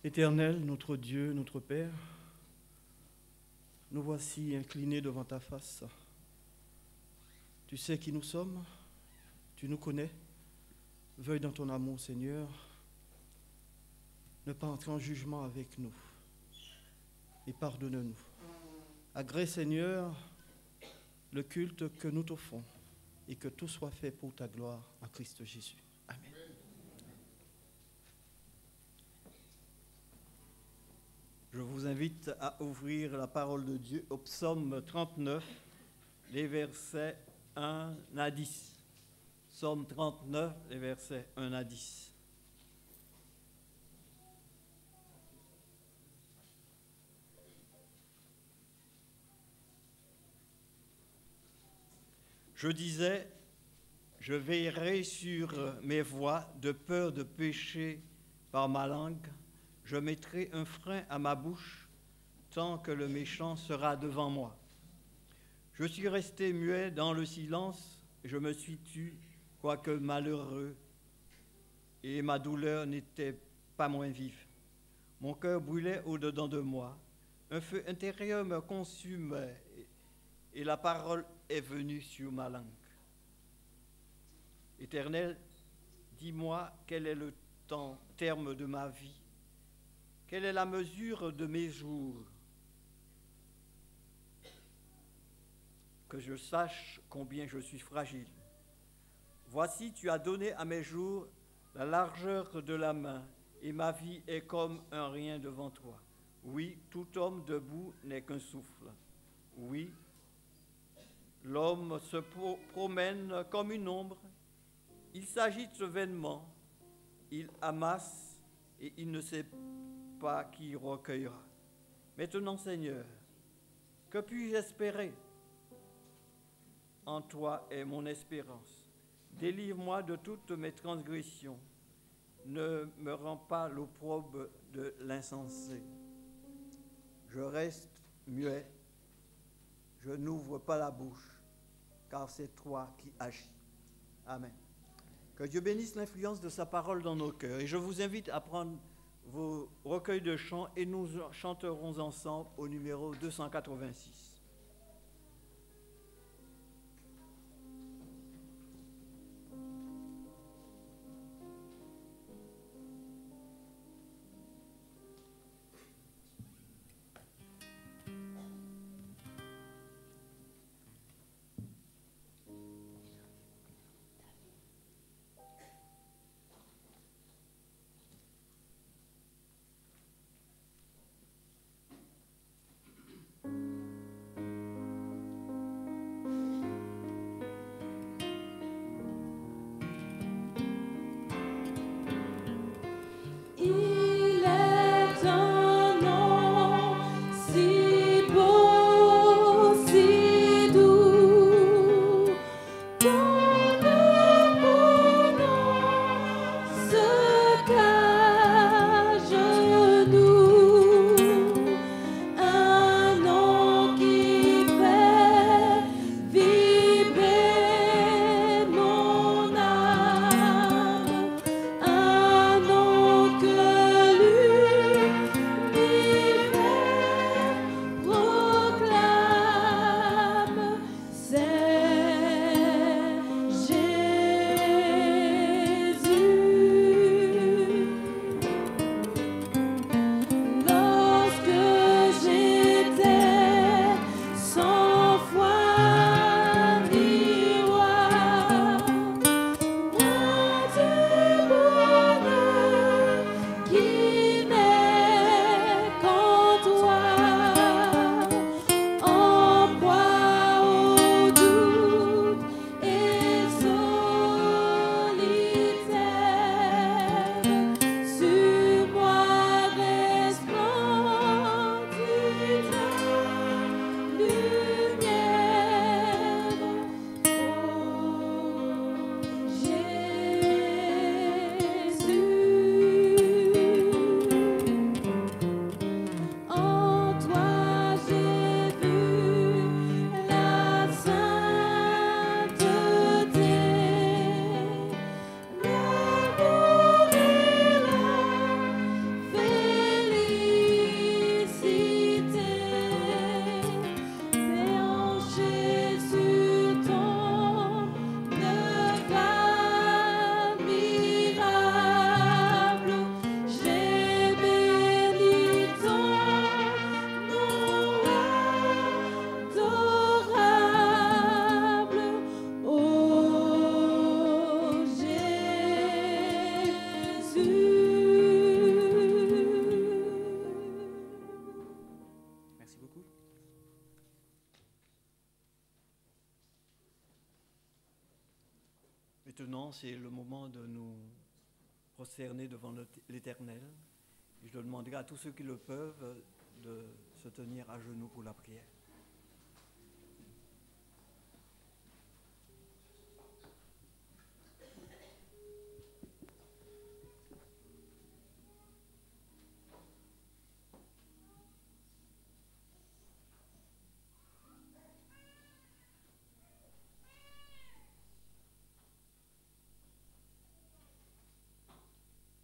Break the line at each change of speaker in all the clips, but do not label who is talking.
Éternel, notre Dieu, notre Père, nous voici inclinés devant ta face. Tu sais qui nous sommes, tu nous connais. Veuille dans ton amour, Seigneur, ne pas entrer en jugement avec nous et pardonne-nous. Agrée, Seigneur, le culte que nous t'offrons et que tout soit fait pour ta gloire en Christ Jésus. Amen. Je vous invite à ouvrir la parole de Dieu au psaume 39, les versets 1 à 10. Psaume 39, les versets 1 à 10. Je disais, je veillerai sur mes voies de peur de pécher par ma langue. Je mettrai un frein à ma bouche tant que le méchant sera devant moi. Je suis resté muet dans le silence, je me suis tu, quoique malheureux, et ma douleur n'était pas moins vive. Mon cœur brûlait au-dedans de moi, un feu intérieur me consumait, et la parole est venue sur ma langue. Éternel, dis-moi quel est le terme de ma vie. Quelle est la mesure de mes jours? Que je sache combien je suis fragile. Voici, tu as donné à mes jours la largeur de la main, et ma vie est comme un rien devant toi. Oui, tout homme debout n'est qu'un souffle. Oui, l'homme se promène comme une ombre. Il s'agite vainement, il amasse et il ne sait pas qui recueillera. Maintenant, Seigneur, que puis-je espérer? En toi est mon espérance. Délivre-moi de toutes mes transgressions. Ne me rends pas l'opprobre de l'insensé. Je reste muet. Je n'ouvre pas la bouche, car c'est toi qui agis. Amen. Que Dieu bénisse l'influence de sa parole dans nos cœurs. Et je vous invite à prendre vos recueils de chants et nous chanterons ensemble au numéro 286. Maintenant, c'est le moment de nous prosterner devant l'Éternel. Je demanderai à tous ceux qui le peuvent de se tenir à genoux pour la prière.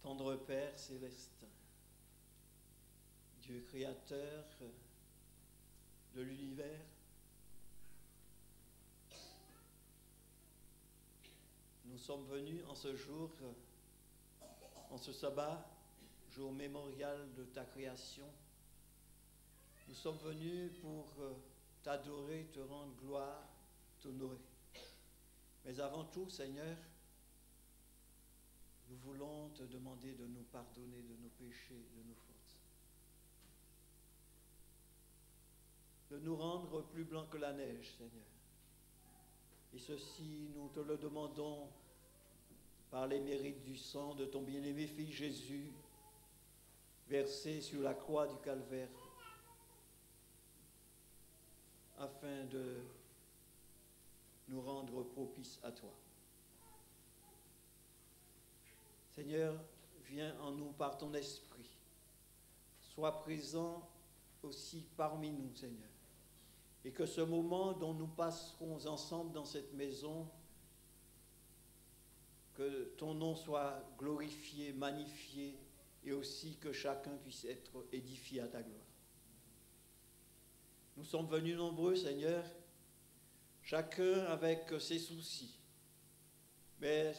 Tendre Père céleste, Dieu créateur de l'univers, nous sommes venus en ce jour, en ce sabbat, jour mémorial de ta création. Nous sommes venus pour t'adorer, te rendre gloire, t'honorer. Mais avant tout, Seigneur, nous voulons te demander de nous pardonner de nos péchés, de nos fautes. De nous rendre plus blancs que la neige, Seigneur. Et ceci, nous te le demandons par les mérites du sang de ton bien-aimé Fils Jésus, versé sur la croix du Calvaire, afin de nous rendre propices à toi. Seigneur, viens en nous par ton esprit. Sois présent aussi parmi nous, Seigneur. Et que ce moment dont nous passerons ensemble dans cette maison, que ton nom soit glorifié, magnifié, et aussi que chacun puisse être édifié à ta gloire. Nous sommes venus nombreux, Seigneur, chacun avec ses soucis, mais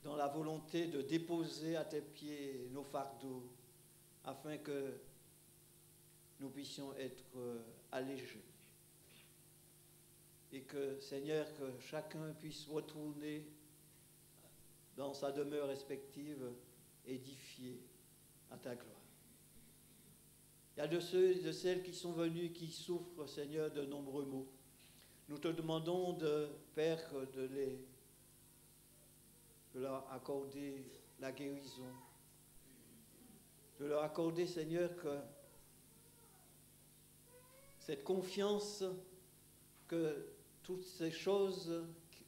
dans la volonté de déposer à tes pieds nos fardeaux, afin que nous puissions être allégés. Et que, Seigneur, que chacun puisse retourner dans sa demeure respective, édifié à ta gloire. Il y a de ceux et de celles qui sont venus, qui souffrent, Seigneur, de nombreux maux. Nous te demandons, Père, de leur accorder la guérison, de leur accorder, Seigneur, que cette confiance que toutes ces choses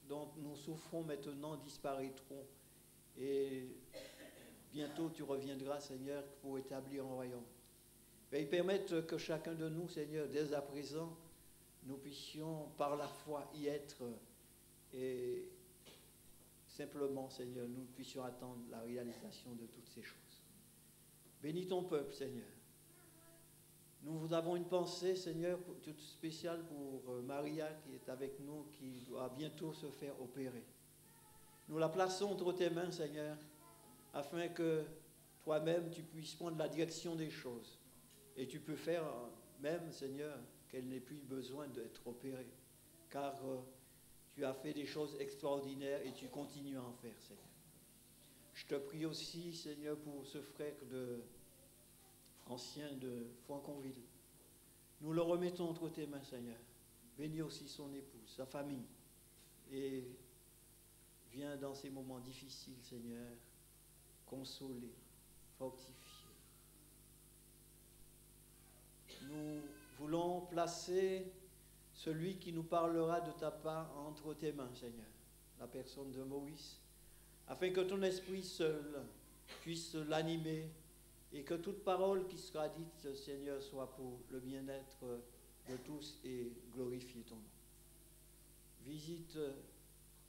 dont nous souffrons maintenant disparaîtront et bientôt tu reviendras, Seigneur, pour établir un royaume. Et permettre que chacun de nous, Seigneur, dès à présent, nous puissions par la foi y être et simplement, Seigneur, nous puissions attendre la réalisation de toutes ces choses. Bénis ton peuple, Seigneur. Nous avons une pensée, Seigneur, toute spéciale pour Maria qui est avec nous, qui doit bientôt se faire opérer. Nous la plaçons entre tes mains, Seigneur, afin que toi-même tu puisses prendre la direction des choses. Et tu peux faire même, Seigneur, qu'elle n'ait plus besoin d'être opérée. Car tu as fait des choses extraordinaires et tu continues à en faire, Seigneur. Je te prie aussi, Seigneur, pour ce frère ancien de Franconville. Nous le remettons entre tes mains, Seigneur. Bénis aussi son épouse, sa famille. Et viens dans ces moments difficiles, Seigneur, consoler, fortifier. Nous voulons placer celui qui nous parlera de ta part entre tes mains, Seigneur, la personne de Maurice, afin que ton esprit seul puisse l'animer et que toute parole qui sera dite, Seigneur, soit pour le bien-être de tous et glorifier ton nom. Visite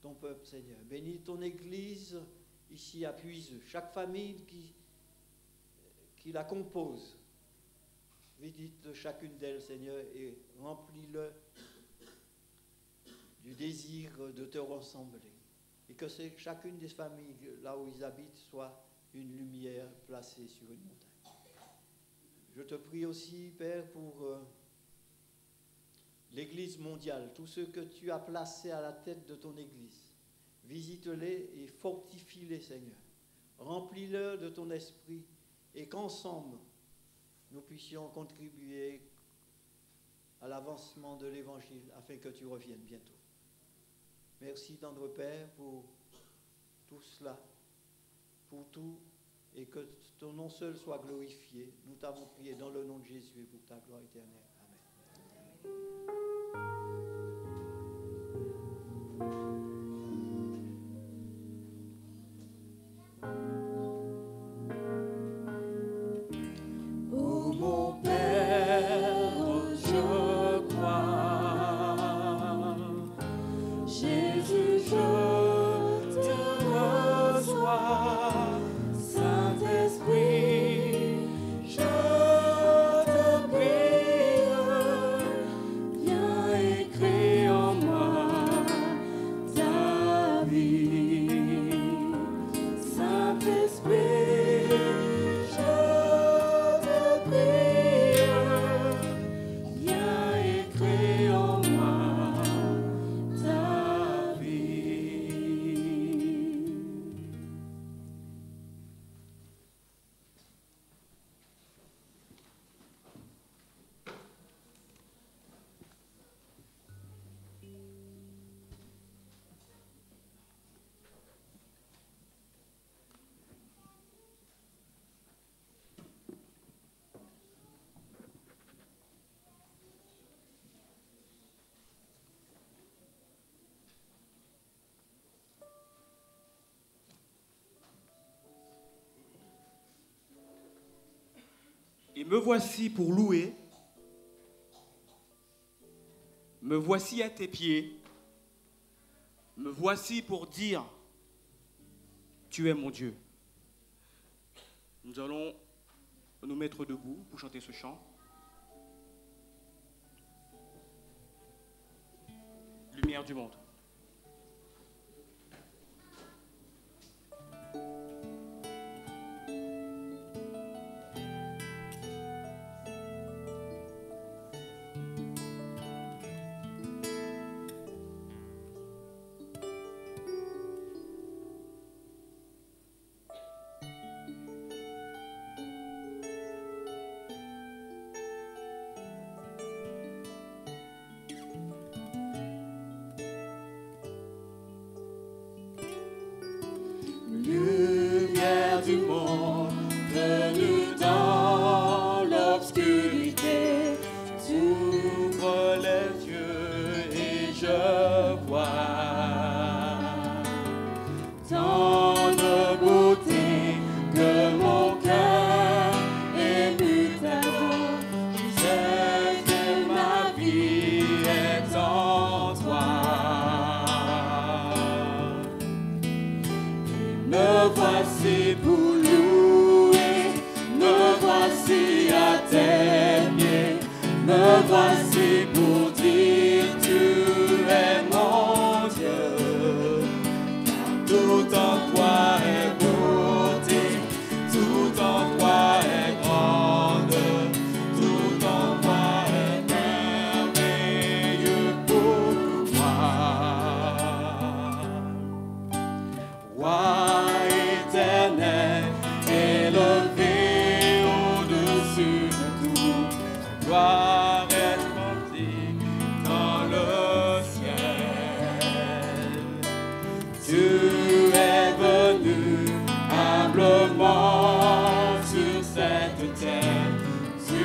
ton peuple, Seigneur. Bénis ton Église ici à Puiseux. Chaque famille qui la compose. Visite chacune d'elles, Seigneur, et remplis-le du désir de te rassembler. Et que chacune des familles, là où ils habitent, soit une lumière placée sur une montagne. Je te prie aussi, Père, pour l'Église mondiale, tous ceux que tu as placés à la tête de ton Église. Visite-les et fortifie-les, Seigneur. Remplis-le de ton esprit et qu'ensemble, nous puissions contribuer à l'avancement de l'Évangile afin que tu reviennes bientôt. Merci, tendre Père, pour tout cela, pour tout, et que ton nom seul soit glorifié. Nous t'avons prié dans le nom de Jésus et pour ta gloire éternelle.
Oh mon Père, je crois, Jésus, je te reçois, Saint-Esprit, je te prie, viens écrire en moi ta vie, Saint-Esprit, je te prie, viens écrire en moi ta vie.
Et me voici pour louer, me voici à tes pieds, me voici pour dire, tu es mon Dieu. Nous allons nous mettre debout pour chanter ce chant. Lumière du monde.
Lumière du monde, venue dans l'obscurité, tu ouvres les yeux et je vois tant de beauté que mon cœur ému t'adore. Je sais que ma vie est en toi. Me voici pour louer, me voici à tes pieds, me voici pour dire tu es mon Dieu. Car tout en toi est beauté, tout en toi est grande, tout en toi est merveilleux pour moi. Roi éternel, élevé au-dessus de tout, ta gloire est grandie dans le ciel. Tu es venu humblement sur cette terre, tu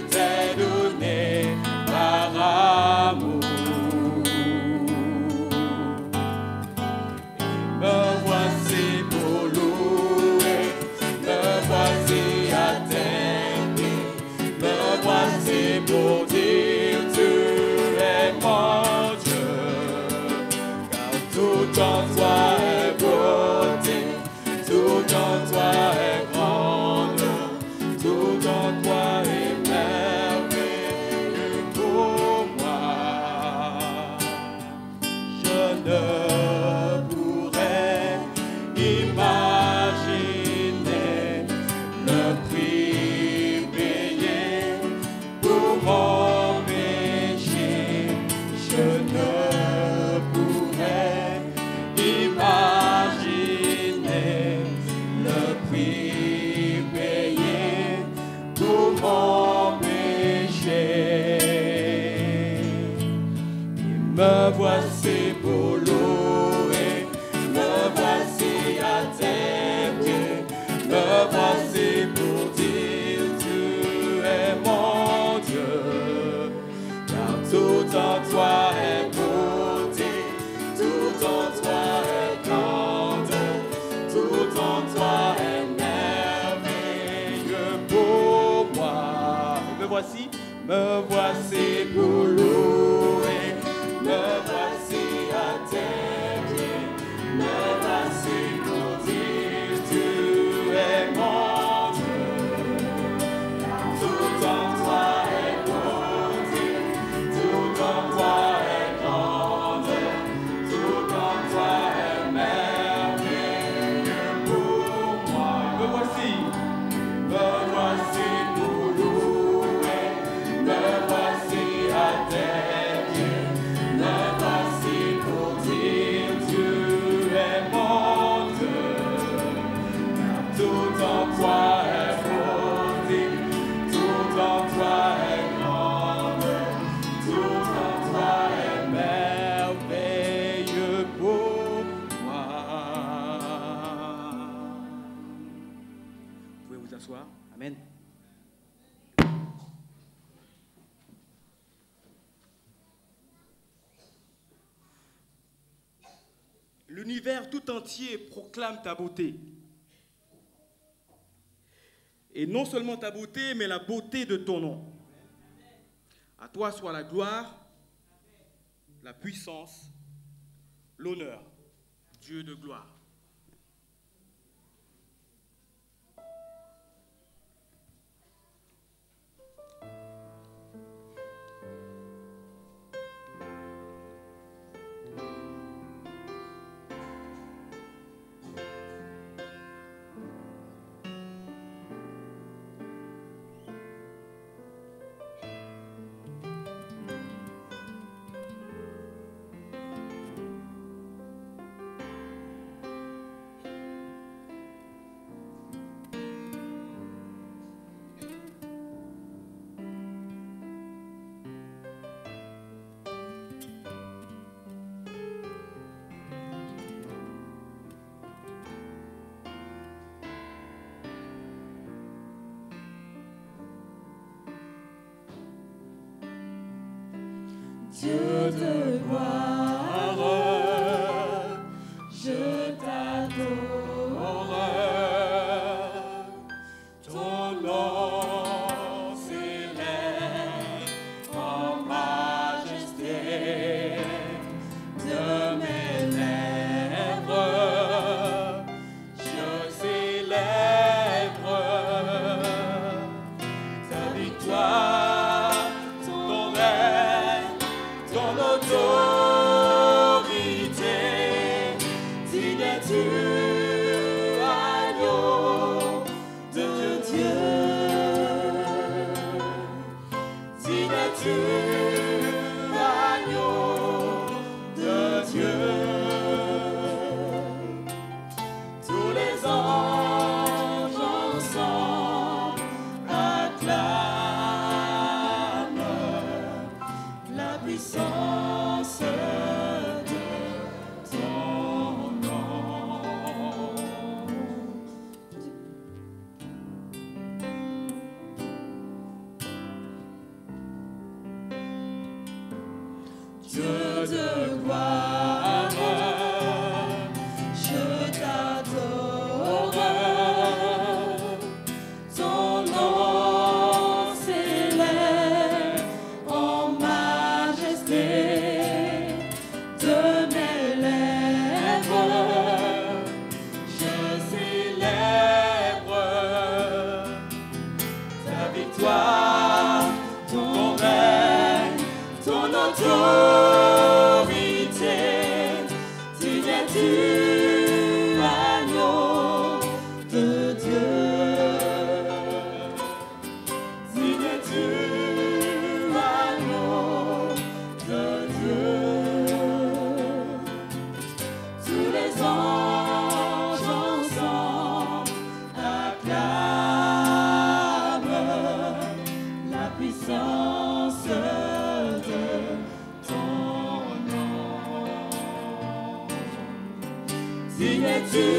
t'es donné par amour. Me voici pour louer, me voici à tes pieds, me voici pour dire tu es mon Dieu. Car tout en toi est beauté, tout en toi est grande, tout en toi est merveilleux pour moi. Je ne pourrais imaginer le prix payé pour mon péché. Je ne pourrais imaginer le prix payé pour mon péché. Et me voici pour l'eau.
Me voici pour louer, me voici à tes pieds, me voici pour dire tu es mon Dieu. Tout en toi est beauté, tout en toi est grande, tout en toi est merveilleux pour moi. Me voici pour louer, me voici à tes pieds, me voici pour dire tu es mon Dieu. Tout en toi est beauté, tout en toi est grande, tout en toi est merveilleux pour moi. Vous pouvez vous asseoir. Amen. L'univers tout entier proclame ta beauté. Et non seulement ta beauté, mais la beauté de ton nom. À toi soit la gloire, la puissance, l'honneur, Dieu de gloire.
Dieu de gloire, je t'adore. Ton nom s'élève en majesté de mes lèvres. Je célèbre ta victoire, ton règne, ton autorité. Digne es-tu, agneau de Dieu. Digne es-tu, agneau de Dieu. Tous les anges ensemble acclament la puissance de ton nom. Dieu de gloire, je t'adore. Ton nom s'élève en majesté de mes lèvres. Je célèbre ta victoire, ton règne, ton autorité. Digne es-tu, agneau de Dieu. Digne es-tu, agneau de Dieu. Tous les anges ensemble acclament la puissance de ton nom. Digne es-tu,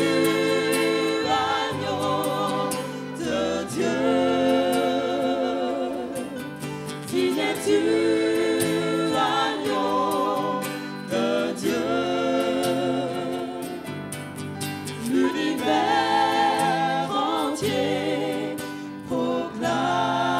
agneau de Dieu. Digne es-tu, agneau de Dieu. L'univers entier proclame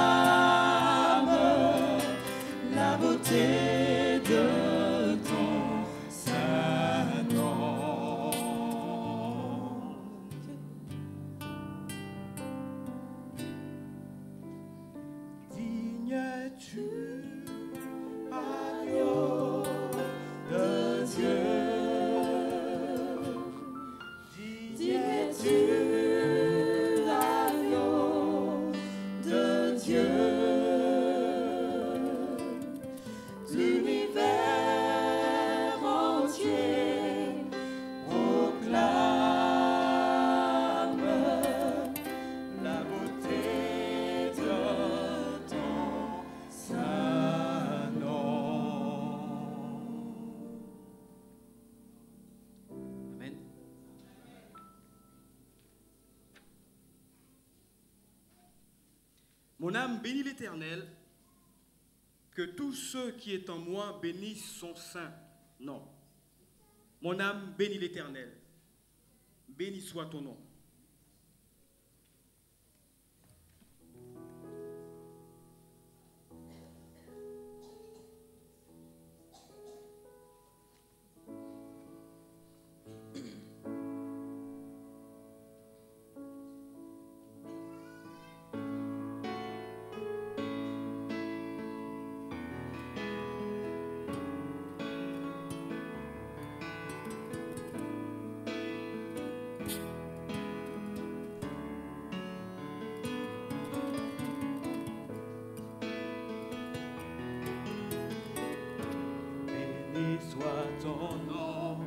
Mon âme bénit l'Éternel, que tout ce qui est en moi bénisse son saint nom. Mon âme bénit l'Éternel, béni soit ton nom.
Soit ton nom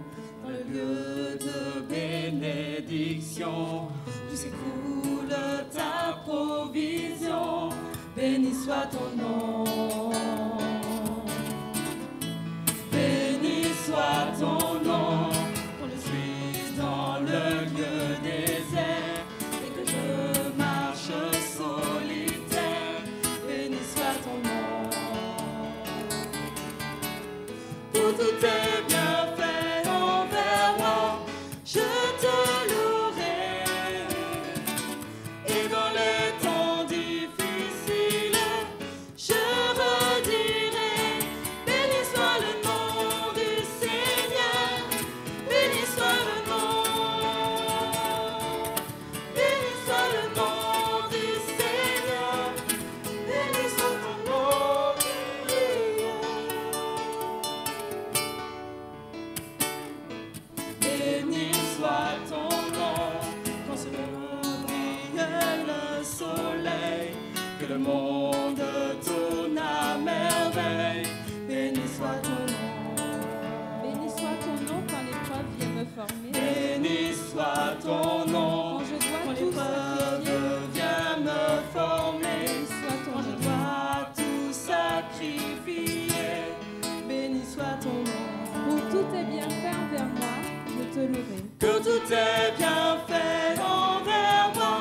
dans le lieu de bénédiction, où s'écoule ta provision. Béni soit ton nom. Béni soit ton nom. Quand je suis dans le lieu désert et que je marche solitaire, béni soit ton nom. Pour tous tes bienfaits envers moi, je te louerai. Et dans les temps difficiles, je redirai. Béni soit le nom du Seigneur. Béni soit le nom. Béni soit le nom du Seigneur. Béni soit ton nom. Béni soit ton nom, quand sur le monde brille le soleil, que le monde tourne à merveille. Béni soit ton nom.
Béni soit ton nom quand l'épreuve vient me former.
Béni soit ton nom,
Quand je dois
quand
tout
l'épreuve
sacrifier.
vient me former.
Béni soit ton
Quand je
nom.
dois tout sacrifier. Béni soit ton nom.
Pour tous tes bienfaits envers moi, je te louerai.
Que tous tes bienfaits envers moi,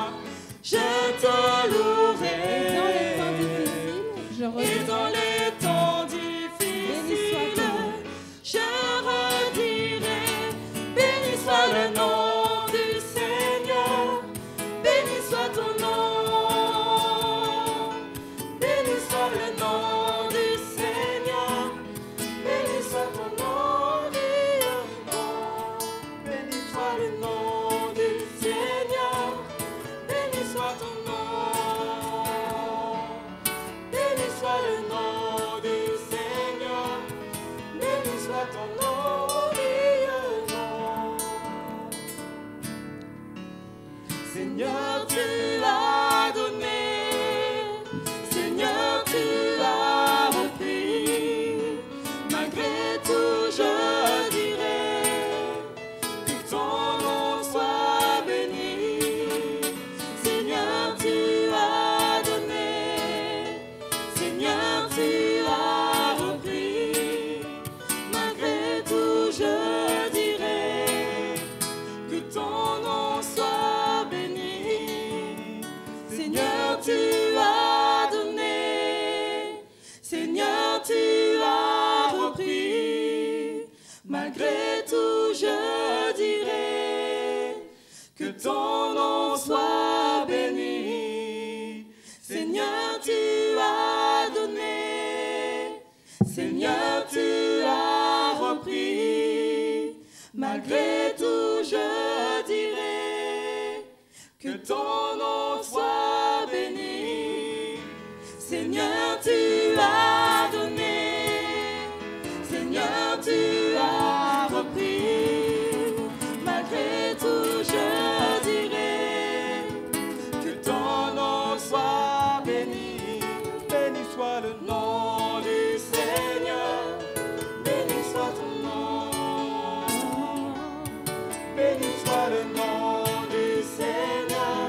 je te louerai.
Et dans les temps difficiles, je
Et
redirai.
dans les temps
Béni soit
difficiles,
ton nom.
je redirai. Béni soit le nom du Seigneur. Béni soit ton nom. Béni soit le nom du Seigneur. Béni soit ton nom, béni soit le nom du Seigneur. Béni soit ton nom. Béni soit le nom du Seigneur. Béni soit ton nom, Seigneur, tu as donné. Seigneur, tu as repris. Malgré tout, je dirai que ton nom soit béni. Seigneur, tu as donné. Seigneur, tu as repris. Malgré tout, je dirai que ton nom soit béni. Seigneur, tu as donné. Seigneur, tu as repris. Malgré tout, je dirai que ton nom soit béni. Seigneur, tu as donné. Seigneur, tu as repris. Malgré tout, je dirai que ton nom soit béni. Seigneur, tu as donné. Seigneur, tu as repris. Malgré tout, je dirai que ton nom soit béni. Béni soit le nom du Seigneur. Béni soit ton nom. Béni soit le nom du Seigneur.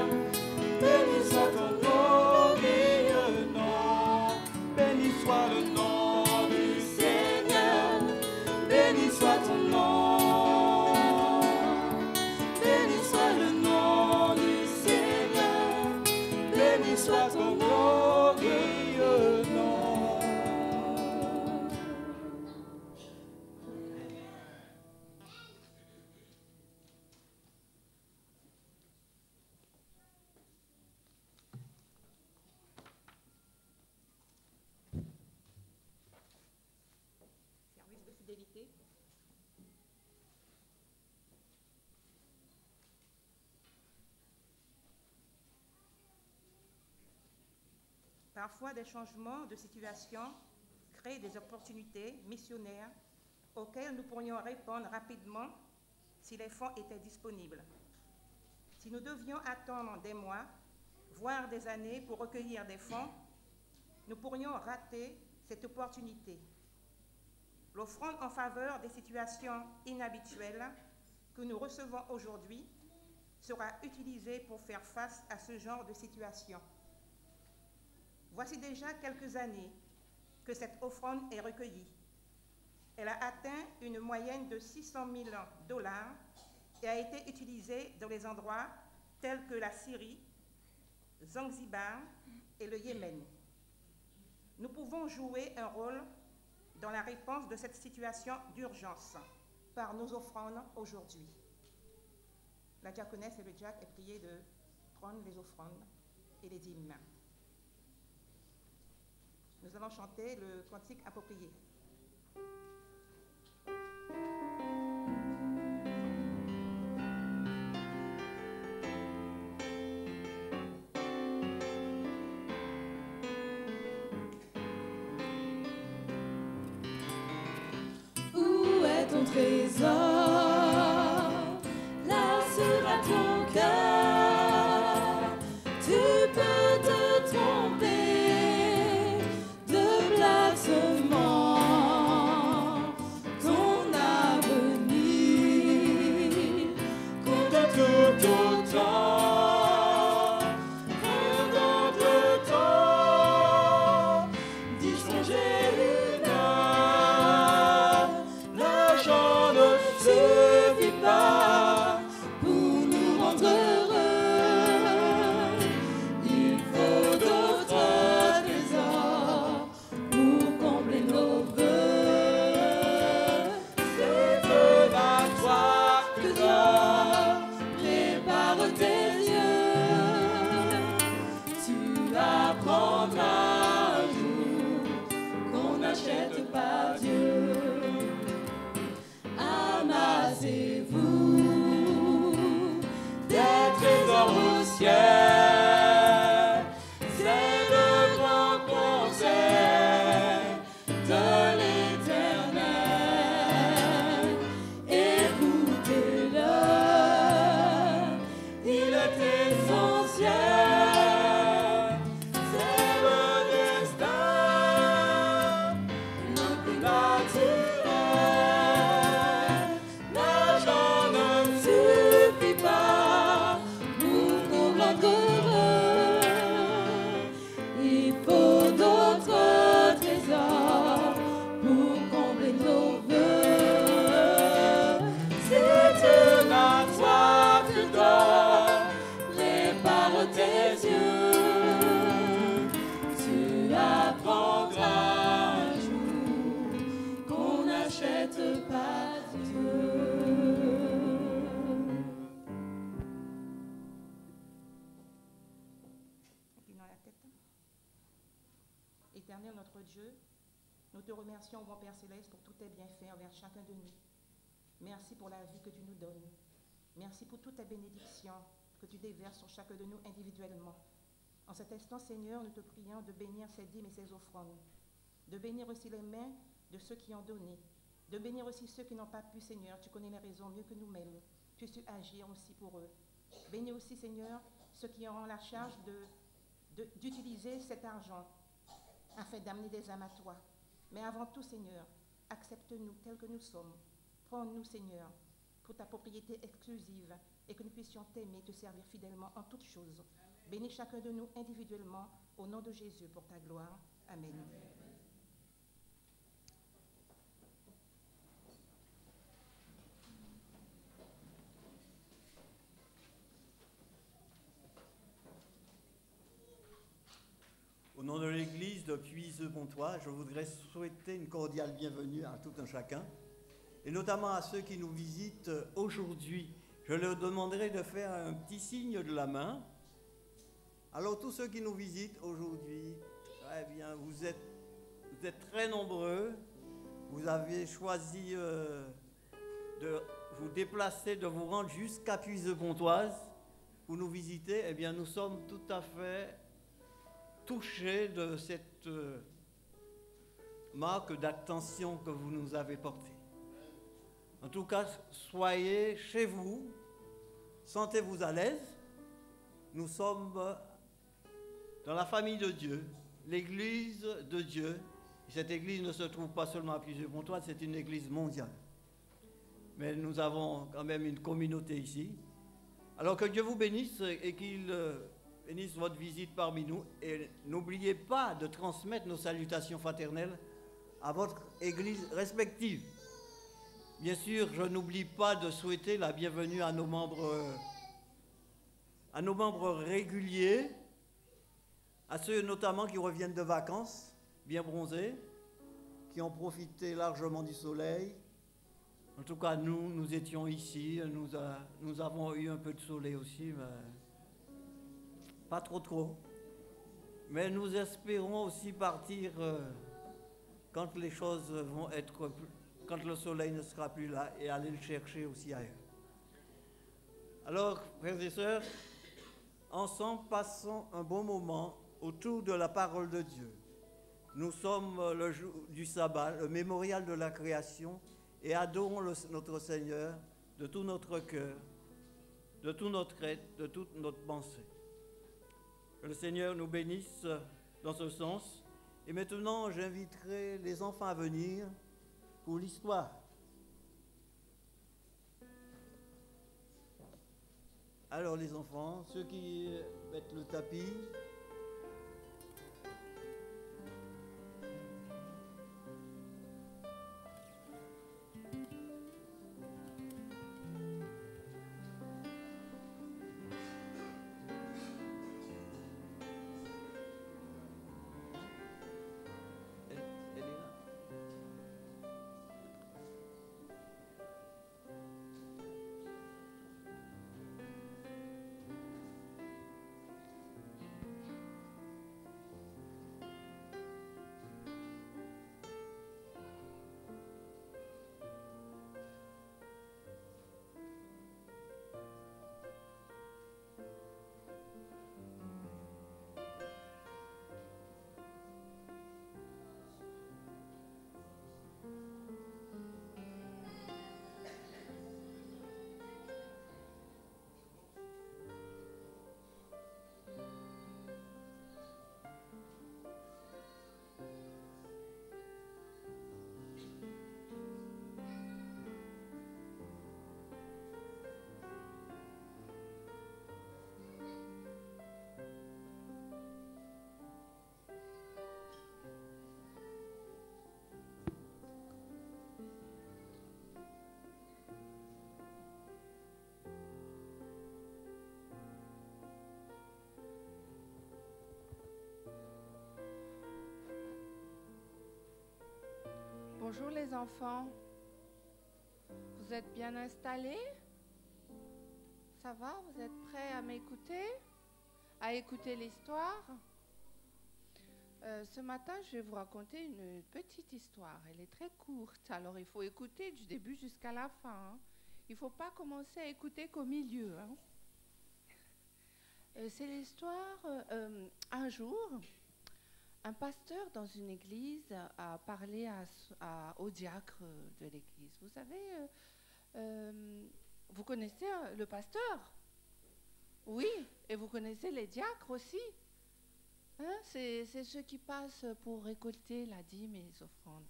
Béni soit ton nom, le nom. Béni soit le nom du Seigneur. Béni soit ton nom. Béni soit le nom du Seigneur. Béni soit ton nom.
Parfois, des changements de situation créent des opportunités missionnaires auxquelles nous pourrions répondre rapidement si les fonds étaient disponibles. Si nous devions attendre des mois, voire des années pour recueillir des fonds, nous pourrions rater cette opportunité. L'offrande en faveur des situations inhabituelles que nous recevons aujourd'hui sera utilisée pour faire face à ce genre de situation. Voici déjà quelques années que cette offrande est recueillie. Elle a atteint une moyenne de 600 000 $ et a été utilisée dans les endroits tels que la Syrie, Zanzibar et le Yémen. Nous pouvons jouer un rôle dans la réponse de cette situation d'urgence par nos offrandes aujourd'hui. La diaconesse et le diacre est prié de prendre les offrandes et les dîmes. Nous allons chanter le cantique approprié.
Où est ton trésor? Là sera ton cœur. Tu peux te tromper de placement. Ton avenir compte tout autant. Compte le temps d'y changer une heure. L'argent ne suffit pas pour nous rendre heureux. Il faut d'autres trésors pour combler nos vœux. C'est de la toi que Dieu prépare tes yeux. Tu apprendras un jour qu'on n'achète pas Dieu. Amassez-vous des trésors au ciel. C'est le grand conseil de l'Éternel. Écoutez-le, il est essentiel. C'est le destin le plus naturel. L'argent ne suffit pas pour qu'on rende heureux. Il faut d'autres trésors pour combler nos vœux. C'est une à toi que d'or prépare tes yeux. Tu apprendras un jour qu'on n'achète pas Dieu.
Inclinons la tête. Éternel notre Dieu, nous te remercions, bon Père Céleste, pour tous tes bienfaits envers chacun de nous. Merci pour la vie que tu nous donnes. Merci pour toutes tes bénédictions que tu déverses sur chacun de nous individuellement. En cet instant, Seigneur, nous te prions de bénir ces dîmes et ces offrandes, de bénir aussi les mains de ceux qui ont donné, de bénir aussi ceux qui n'ont pas pu, Seigneur. Tu connais les raisons mieux que nous-mêmes. Tu sais agir aussi pour eux. Bénis aussi, Seigneur, ceux qui auront la charge d'utiliser cet argent afin d'amener des âmes à toi. Mais avant tout, Seigneur, accepte-nous tels que nous sommes. Prends-nous, Seigneur, pour ta propriété exclusive et que nous puissions t'aimer, te servir fidèlement en toutes choses. Bénis chacun de nous individuellement au nom de Jésus pour ta gloire. Amen.
Au nom de l'Église de Puise-Pontoise, je voudrais souhaiter une cordiale bienvenue à tout un chacun, et notamment à ceux qui nous visitent aujourd'hui. Je leur demanderai de faire un petit signe de la main. Alors tous ceux qui nous visitent aujourd'hui, très bien, vous êtes très nombreux, vous avez choisi de vous déplacer, de vous rendre jusqu'à Puise-Pontoise pour nous visiter. Eh bien, nous sommes tout à fait touché de cette marque d'attention que vous nous avez portée. En tout cas, soyez chez vous, sentez-vous à l'aise. Nous sommes dans la famille de Dieu, l'église de Dieu. Cette église ne se trouve pas seulement à Puiseux-Pontoise, c'est une église mondiale. Mais nous avons quand même une communauté ici. Alors que Dieu vous bénisse et qu'il bénisse votre visite parmi nous. Et n'oubliez pas de transmettre nos salutations fraternelles à votre église respective. Bien sûr, je n'oublie pas de souhaiter la bienvenue à nos membres réguliers, à ceux notamment qui reviennent de vacances, bien bronzés, qui ont profité largement du soleil. En tout cas, nous étions ici, nous avons eu un peu de soleil aussi, mais pas trop. Mais nous espérons aussi partir quand les choses vont être, quand le soleil ne sera plus là, et aller le chercher aussi ailleurs. Alors, frères et sœurs, ensemble, passons un bon moment autour de la parole de Dieu. Nous sommes le jour du sabbat, le mémorial de la création, et adorons notre Seigneur de tout notre cœur, de tout notre être, de toute notre pensée. Que le Seigneur nous bénisse dans ce sens. Et maintenant, j'inviterai les enfants à venir pour l'histoire. Alors les enfants, ceux qui mettent le tapis. Elle est là.
Bonjour les enfants. Vous êtes bien installés? Ça va? Vous êtes prêts à m'écouter? À écouter l'histoire? Ce matin, je vais vous raconter une petite histoire. Elle est très courte, alors il faut écouter du début jusqu'à la fin, hein. Il ne faut pas commencer à écouter qu'au milieu, hein. C'est l'histoire, un jour, un pasteur dans une église a parlé au diacre de l'église. Vous savez, vous connaissez le pasteur? Oui, et vous connaissez les diacres aussi, hein? C'est ceux qui passent pour récolter la dîme et les offrandes.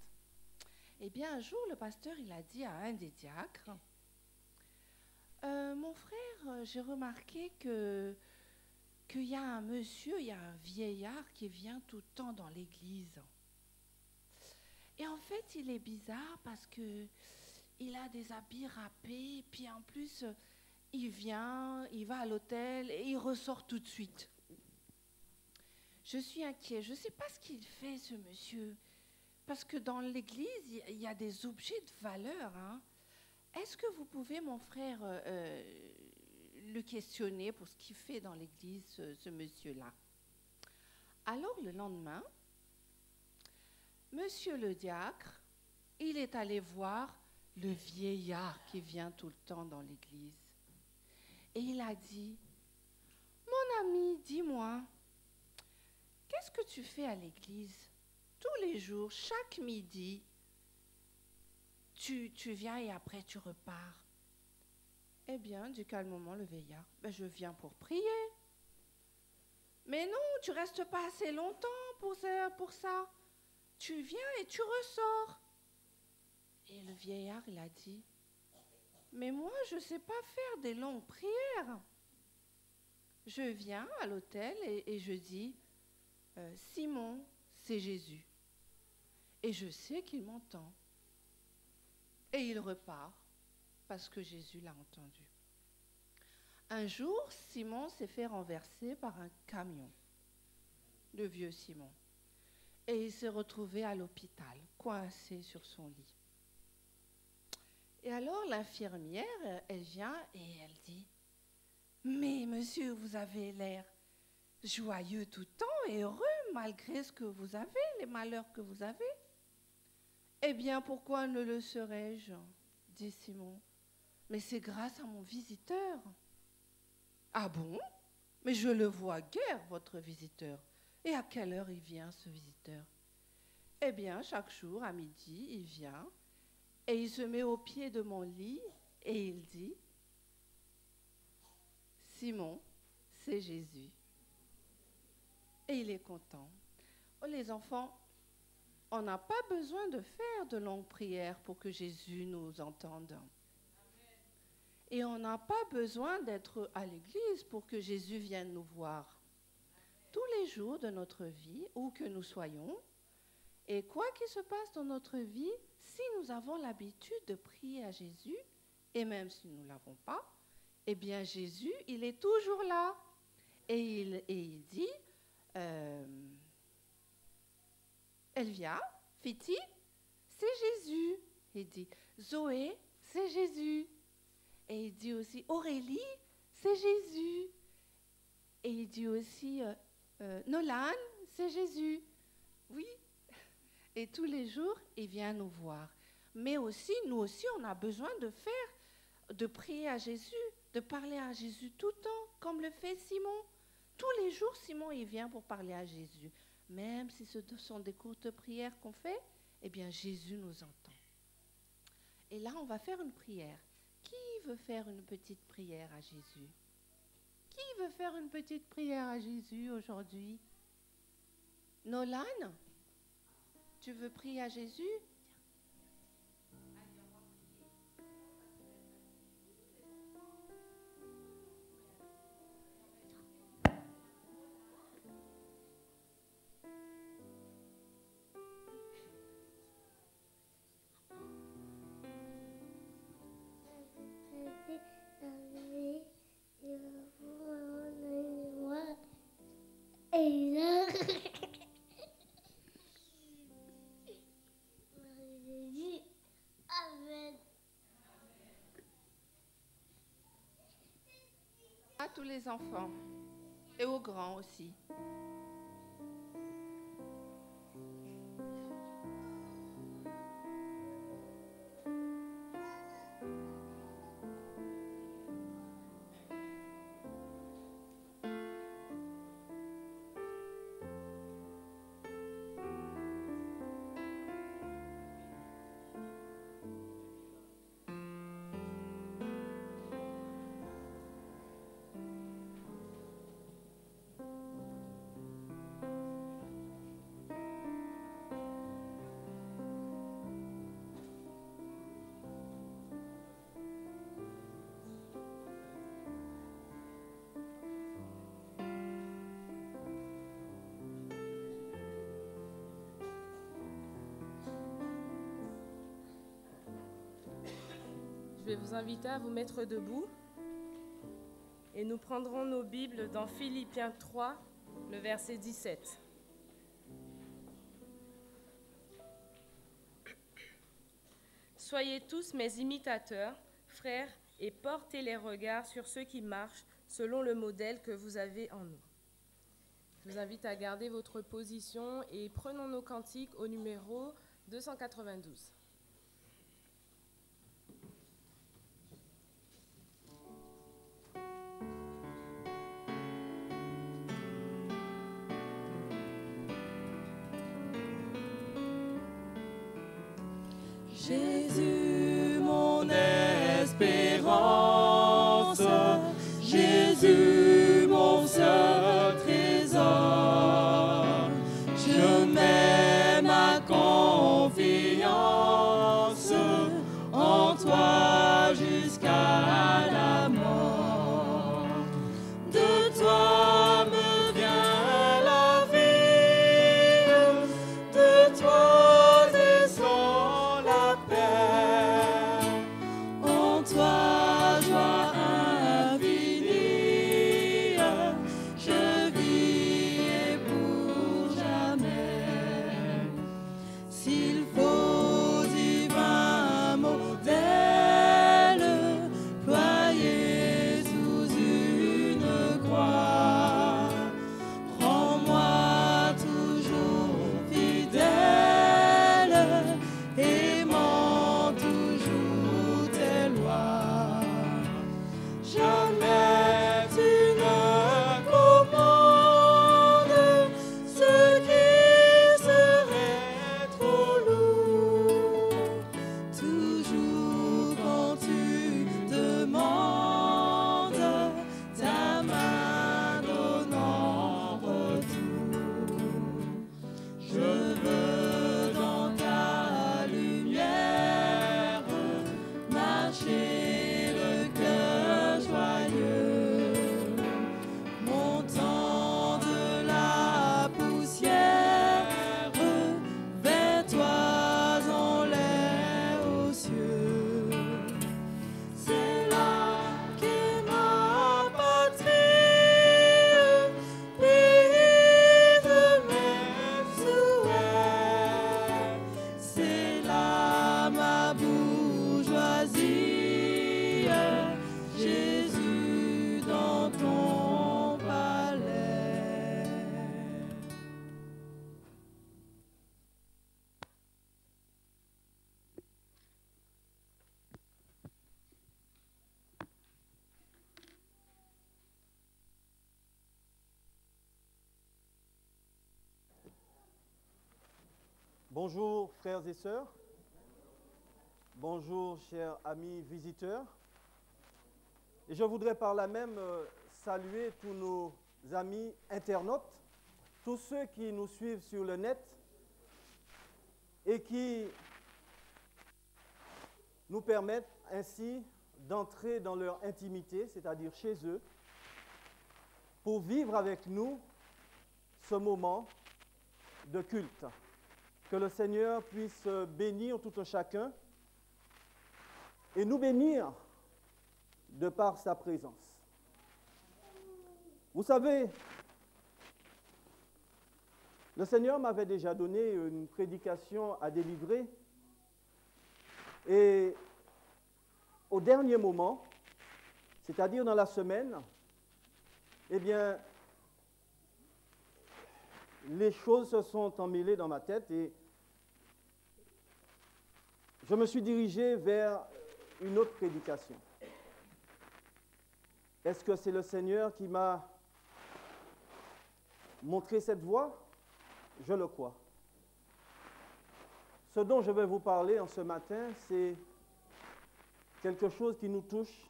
Eh bien, un jour, le pasteur, il a dit à un des diacres, mon frère, j'ai remarqué qu'il y a un monsieur, il y a un vieillard qui vient tout le temps dans l'église. Et en fait, il est bizarre parce que il a des habits râpés, et puis en plus, il vient, il va à l'hôtel et il ressort tout de suite. Je suis inquiet, je ne sais pas ce qu'il fait, ce monsieur, parce que dans l'église, il y a des objets de valeur, hein. Est-ce que vous pouvez, mon frère, le questionner pour ce qu'il fait dans l'église, ce monsieur-là? Alors, le lendemain, monsieur le diacre, il est allé voir le vieillard qui vient tout le temps dans l'église. Et il a dit, mon ami, dis-moi, qu'est-ce que tu fais à l'église? Tous les jours, chaque midi, tu viens et après tu repars. Eh bien, dit calmement le vieillard, ben, je viens pour prier. Mais non, tu restes pas assez longtemps pour ça. Tu viens et tu ressors. Et le vieillard, il a dit, mais moi, je ne sais pas faire des longues prières. Je viens à l'hôtel et je dis, Simon, c'est Jésus. Et je sais qu'il m'entend. Et il repart parce que Jésus l'a entendu. Un jour, Simon s'est fait renverser par un camion, le vieux Simon. Et il s'est retrouvé à l'hôpital, coincé sur son lit. Et alors l'infirmière, elle vient et elle dit, mais monsieur, vous avez l'air joyeux tout le temps et heureux malgré ce que vous avez, les malheurs que vous avez. Eh bien, pourquoi ne le serais-je, dit Simon. Mais c'est grâce à mon visiteur. Ah bon? Mais je le vois guère, votre visiteur. Et à quelle heure il vient, ce visiteur? Eh bien, chaque jour, à midi, il vient et il se met au pied de mon lit et il dit, Simon, c'est Jésus. Et il est content. Oh, les enfants, on n'a pas besoin de faire de longues prières pour que Jésus nous entende. Et on n'a pas besoin d'être à l'église pour que Jésus vienne nous voir. Tous les jours de notre vie, où que nous soyons, et quoi qu'il se passe dans notre vie, si nous avons l'habitude de prier à Jésus, et même si nous ne l'avons pas, eh bien Jésus, il est toujours là. Et il dit, Elvia, Fiti, c'est Jésus. Il dit, Zoé, c'est Jésus. Et il dit aussi, Aurélie, c'est Jésus. Et il dit aussi, Nolan, c'est Jésus. Oui. Et tous les jours, il vient nous voir. Mais aussi, nous aussi, on a besoin de prier à Jésus, de parler à Jésus tout le temps, comme le fait Simon. Tous les jours, Simon, il vient pour parler à Jésus. Même si ce sont des courtes prières qu'on fait, eh bien, Jésus nous entend. Et là, on va faire une prière. Qui veut faire une petite prière à Jésus? Qui veut faire une petite prière à Jésus aujourd'hui? Nolan, tu veux prier à Jésus? À tous les enfants et aux grands aussi.
Je vais vous inviter à vous mettre debout et nous prendrons nos Bibles dans Philippiens 3, le verset 17. Soyez tous mes imitateurs, frères, et portez les regards sur ceux qui marchent selon le modèle que vous avez en nous. Je vous invite à garder votre position et prenons nos cantiques au numéro 292.
Jésus, mon espérance, Jésus, mon seul trésor, je mets ma confiance en toi jusqu'à la mort. De toi me vient la vie, de toi descend la paix, en toi joie infinie, je vis et pour jamais. S'il faut divin modèle, ployé sous une croix, rends-moi toujours fidèle, aimant toujours tes lois. Jamais tu ne commandes ce qui serait trop lourd. Toujours quand tu demandes, ta main donne en retour. Je veux dans ta lumière marcher le cœur joyeux, montant de la poussière vers toi en l'air aux cieux. C'est là qu'est ma patrie, pays de mes souhaits. C'est là ma bourgeoisie, Jésus dans ton palais.
Bonjour frères et sœurs, bonjour chers amis visiteurs. Et je voudrais par là même saluer tous nos amis internautes, tous ceux qui nous suivent sur le net et qui nous permettent ainsi d'entrer dans leur intimité, c'est-à-dire chez eux, pour vivre avec nous ce moment de culte. Que le Seigneur puisse bénir tout un chacun et nous bénir de par sa présence. Vous savez, le Seigneur m'avait déjà donné une prédication à délivrer et au dernier moment, c'est-à-dire dans la semaine, eh bien, les choses se sont emmêlées dans ma tête et je me suis dirigé vers une autre prédication. Est-ce que c'est le Seigneur qui m'a montré cette voie? Je le crois. Ce dont je vais vous parler en ce matin, c'est quelque chose qui nous touche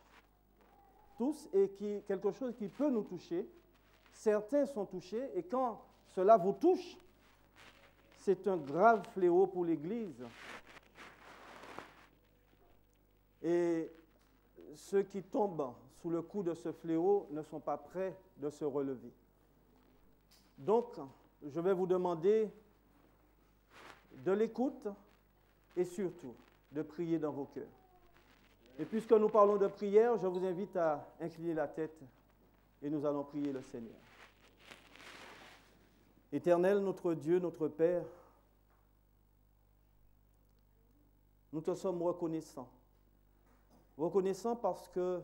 tous et quelque chose qui peut nous toucher. Certains sont touchés et quand cela vous touche, c'est un grave fléau pour l'Église. Et ceux qui tombent sous le coup de ce fléau ne sont pas prêts de se relever. Donc, je vais vous demander de l'écoute et surtout de prier dans vos cœurs. Et puisque nous parlons de prière, je vous invite à incliner la tête et nous allons prier le Seigneur. Éternel, notre Dieu, notre Père, nous te sommes reconnaissants. Reconnaissants parce que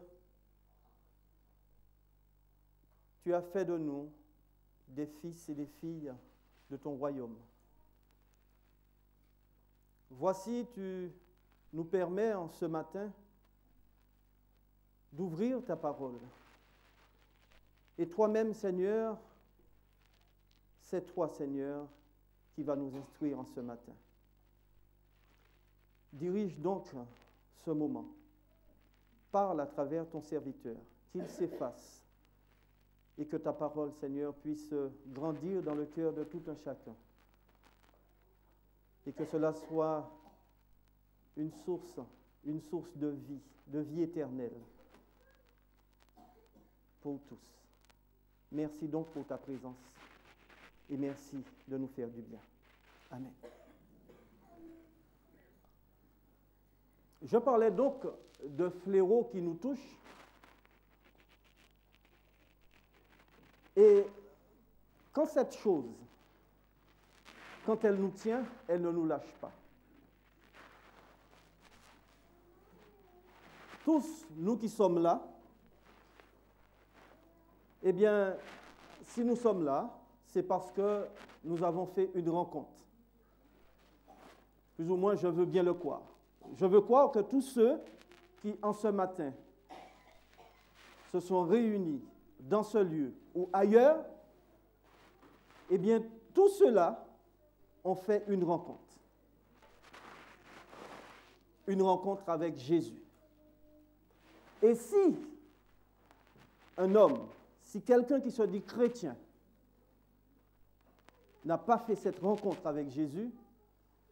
tu as fait de nous des fils et des filles de ton royaume. Voici, tu nous permets en ce matin d'ouvrir ta parole. Et toi-même, Seigneur, c'est toi, Seigneur, qui va nous instruire en ce matin.
Dirige donc ce moment. Parle à travers ton serviteur, qu'il s'efface et que ta parole, Seigneur, puisse grandir dans le cœur de tout un chacun. Et que cela soit une source de vie éternelle pour tous. Merci donc pour ta présence et merci de nous faire du bien. Amen. Je parlais donc de fléaux qui nous touchent. Et quand cette chose, quand elle nous tient, elle ne nous lâche pas. Tous, nous qui sommes là, eh bien, si nous sommes là, c'est parce que nous avons fait une rencontre. Plus ou moins, je veux bien le croire. Je veux croire que tous ceux qui, en ce matin, se sont réunis dans ce lieu ou ailleurs, eh bien, tous ceux-là ont fait une rencontre. Une rencontre avec Jésus. Et si un homme, si quelqu'un qui se dit chrétien n'a pas fait cette rencontre avec Jésus,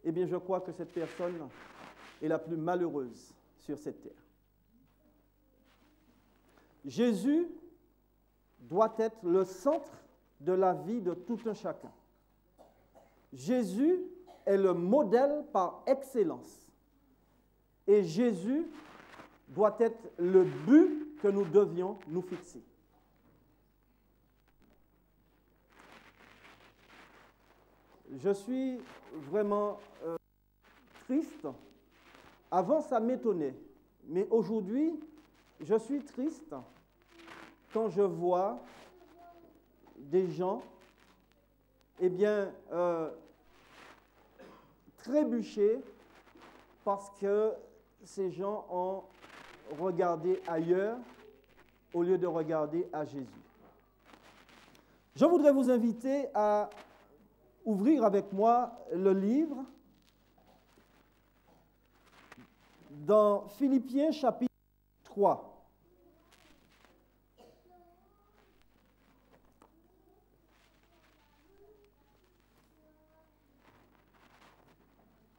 eh bien, je crois que cette personne est la plus malheureuse sur cette terre. Jésus doit être le centre de la vie de tout un chacun. Jésus est le modèle par excellence. Et Jésus doit être le but que nous devions nous fixer. Je suis vraiment triste. Avant, ça m'étonnait. Mais aujourd'hui, je suis triste quand je vois des gens, eh bien, trébucher parce que ces gens ont regardé ailleurs au lieu de regarder à Jésus. Je voudrais vous inviter à ouvrir avec moi le livre dans Philippiens chapitre 3.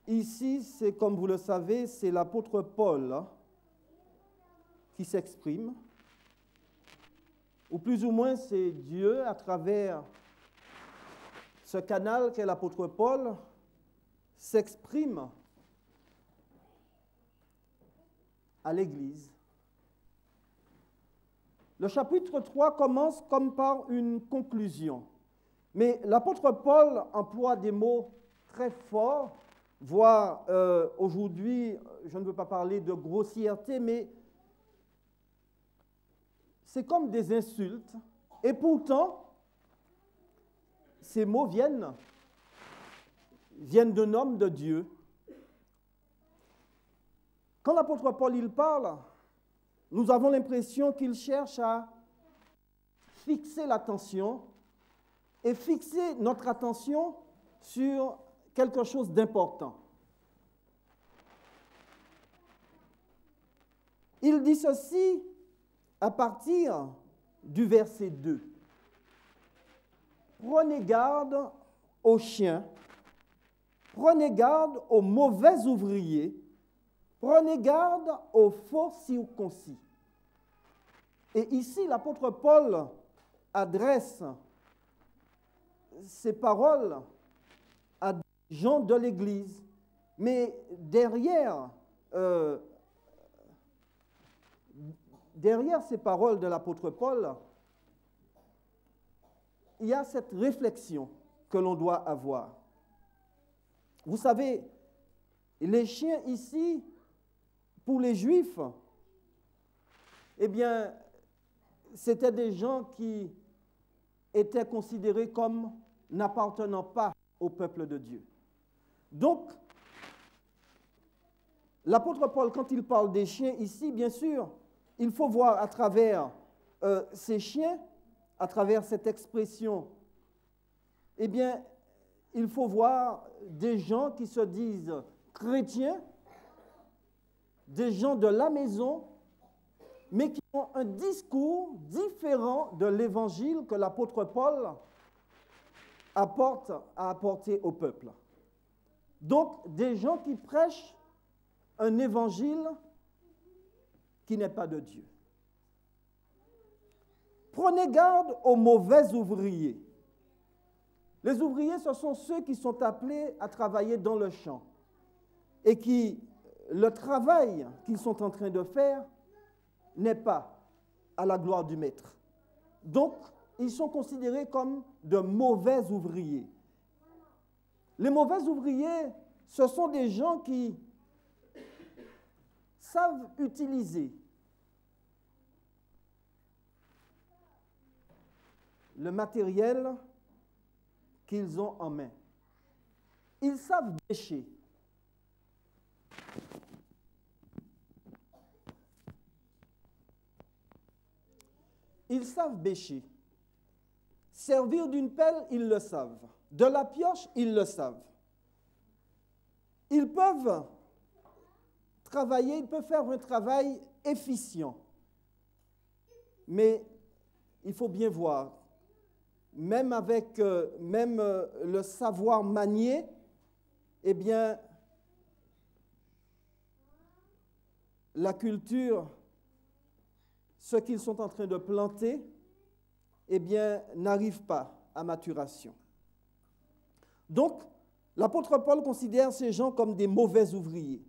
Ici, c'est comme vous le savez, c'est l'apôtre Paul qui s'exprime, ou plus ou moins c'est Dieu à travers ce canal qu'est l'apôtre Paul s'exprime à l'Église. Le chapitre 3 commence comme par une conclusion, mais l'apôtre Paul emploie des mots très forts, voire aujourd'hui, je ne veux pas parler de grossièreté, mais c'est comme des insultes, et pourtant, ces mots viennent d'un homme de Dieu. Quand l'apôtre Paul il parle, nous avons l'impression qu'il cherche à fixer l'attention et fixer notre attention sur quelque chose d'important. Il dit ceci à partir du verset 2. Prenez garde aux chiens, prenez garde aux mauvais ouvriers, prenez garde aux faux circoncis. Et ici, l'apôtre Paul adresse ces paroles à des gens de l'Église. Mais derrière ces paroles de l'apôtre Paul, il y a cette réflexion que l'on doit avoir. Vous savez, les chiens ici, pour les Juifs, eh bien, c'était des gens qui étaient considérés comme n'appartenant pas au peuple de Dieu. Donc, l'apôtre Paul, quand il parle des chiens ici, bien sûr, il faut voir à travers ces chiens, à travers cette expression, eh bien, il faut voir des gens qui se disent chrétiens, des gens de la maison, mais qui ont un discours différent de l'évangile que l'apôtre Paul a apporté au peuple. Donc, des gens qui prêchent un évangile qui n'est pas de Dieu. Prenez garde aux mauvais ouvriers. Les ouvriers, ce sont ceux qui sont appelés à travailler dans le champ et qui, le travail qu'ils sont en train de faire n'est pas à la gloire du maître. Donc, ils sont considérés comme de mauvais ouvriers. Les mauvais ouvriers, ce sont des gens qui savent utiliser le matériel qu'ils ont en main. Ils savent bêcher. Ils savent bêcher. Servir d'une pelle, ils le savent. De la pioche, ils le savent. Ils peuvent travailler, ils peuvent faire un travail efficient. Mais il faut bien voir, même avec le savoir manier, eh bien, la culture, ce qu'ils sont en train de planter, eh bien, n'arrive pas à maturation. Donc, l'apôtre Paul considère ces gens comme des mauvais ouvriers.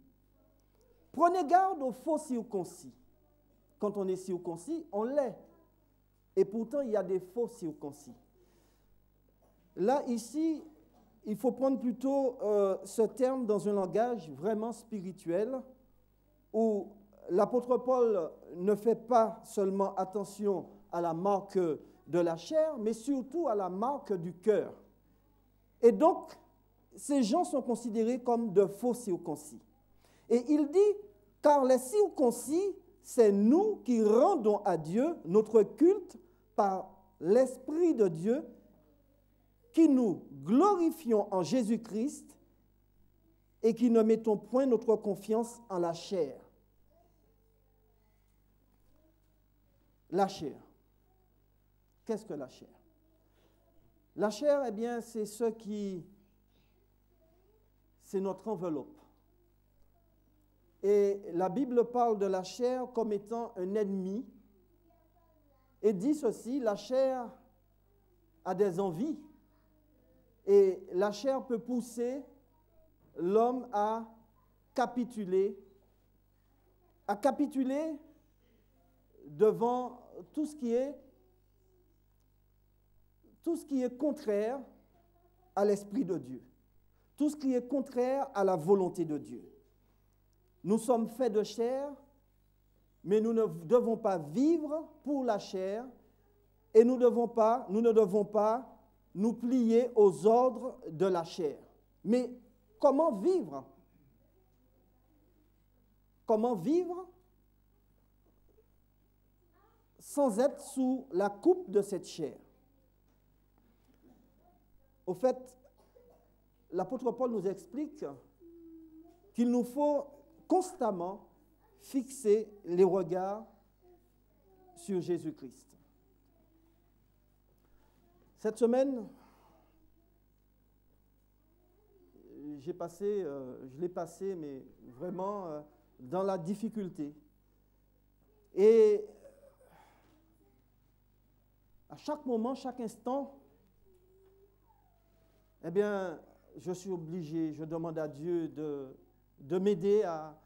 Prenez garde aux faux circoncis. Quand on est circoncis, on l'est. Et pourtant, il y a des faux circoncis. Là, ici, il faut prendre plutôt ce terme dans un langage vraiment spirituel, où l'apôtre Paul ne fait pas seulement attention à la marque de la chair, mais surtout à la marque du cœur. Et donc, ces gens sont considérés comme de faux circoncis. Et il dit, car les circoncis, c'est nous qui rendons à Dieu notre culte par l'Esprit de Dieu, qui nous glorifions en Jésus-Christ et qui ne mettons point notre confiance en la chair. La chair. Qu'est-ce que la chair? La chair, eh bien, c'est c'est notre enveloppe. Et la Bible parle de la chair comme étant un ennemi et dit ceci, la chair a des envies et la chair peut pousser l'homme à capituler devant tout ce qui est contraire à l'Esprit de Dieu, tout ce qui est contraire à la volonté de Dieu. Nous sommes faits de chair, mais nous ne devons pas vivre pour la chair et nous ne devons pas nous plier aux ordres de la chair. Mais comment vivre? Comment vivre sans être sous la coupe de cette chair? Au fait, l'apôtre Paul nous explique qu'il nous faut constamment fixer les regards sur Jésus-Christ. Cette semaine, je l'ai passé, mais vraiment dans la difficulté. Et à chaque moment, chaque instant, eh bien, je suis obligé, je demande à Dieu de m'aider à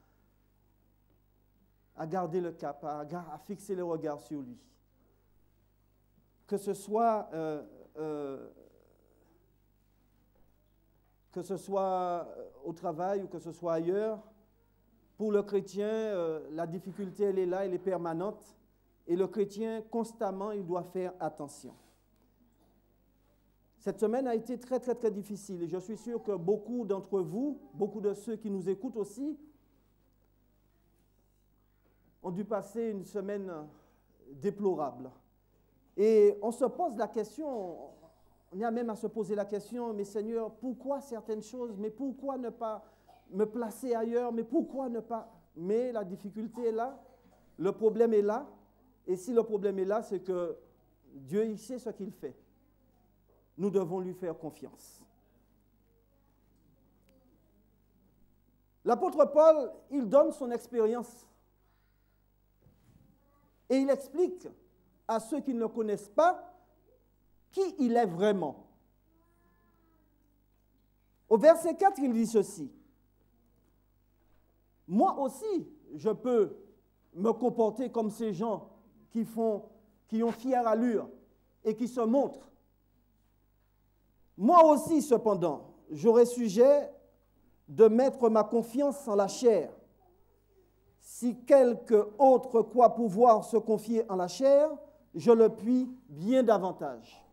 garder le cap, à fixer le regard sur lui. Que ce soit au travail ou que ce soit ailleurs, pour le chrétien, la difficulté, elle est là, elle est permanente. Et le chrétien, constamment, il doit faire attention. Cette semaine a été très, très, très difficile. Et je suis sûr que beaucoup d'entre vous, beaucoup de ceux qui nous écoutent aussi, ont dû passer une semaine déplorable. Et on se pose la question, on y a même à se poser la question, mais Seigneur, pourquoi certaines choses? Mais pourquoi ne pas me placer ailleurs? Mais pourquoi ne pas mais la difficulté est là, le problème est là, et si le problème est là, c'est que Dieu, il sait ce qu'il fait. Nous devons lui faire confiance. L'apôtre Paul, il donne son expérience et il explique à ceux qui ne le connaissent pas qui il est vraiment. Au verset 4, il dit ceci. Moi aussi, je peux me comporter comme ces gens qui ont fière allure et qui se montrent. Moi aussi, cependant, j'aurai sujet de mettre ma confiance en la chair. Si quelque autre croit pouvoir se confier en la chair, je le puis bien davantage.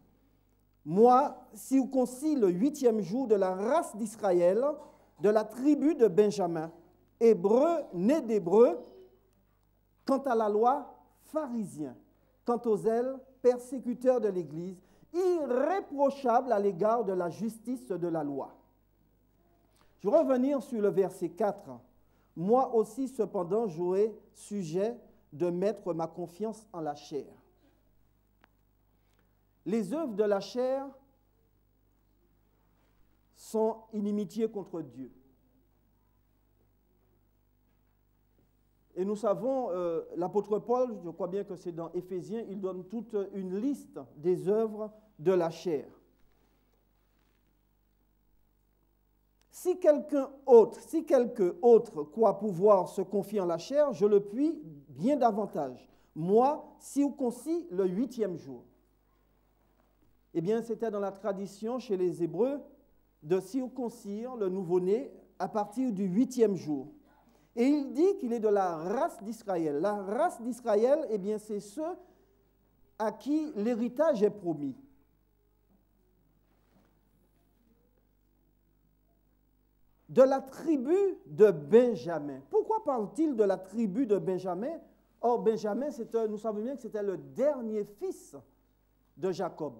Moi, circoncis le 8e jour de la race d'Israël, de la tribu de Benjamin, hébreu, né d'hébreu, quant à la loi, pharisien, quant aux zèles, persécuteur de l'Église, irréprochable à l'égard de la justice de la loi. Je vais revenir sur le verset 4. Moi aussi, cependant, j'aurai sujet de mettre ma confiance en la chair. Les œuvres de la chair sont inimitié contre Dieu. Et nous savons, l'apôtre Paul, je crois bien que c'est dans Éphésiens, il donne toute une liste des œuvres de la chair. Si quelque autre croit pouvoir se confier en la chair, je le puis bien davantage. Moi, circoncis le 8e jour. Eh bien, c'était dans la tradition chez les Hébreux de circoncire le nouveau-né à partir du 8e jour. Et il dit qu'il est de la race d'Israël. La race d'Israël, eh bien, c'est ceux à qui l'héritage est promis. De la tribu de Benjamin. Pourquoi parle-t-il de la tribu de Benjamin? Or, Benjamin, nous savons bien que c'était le dernier fils de Jacob.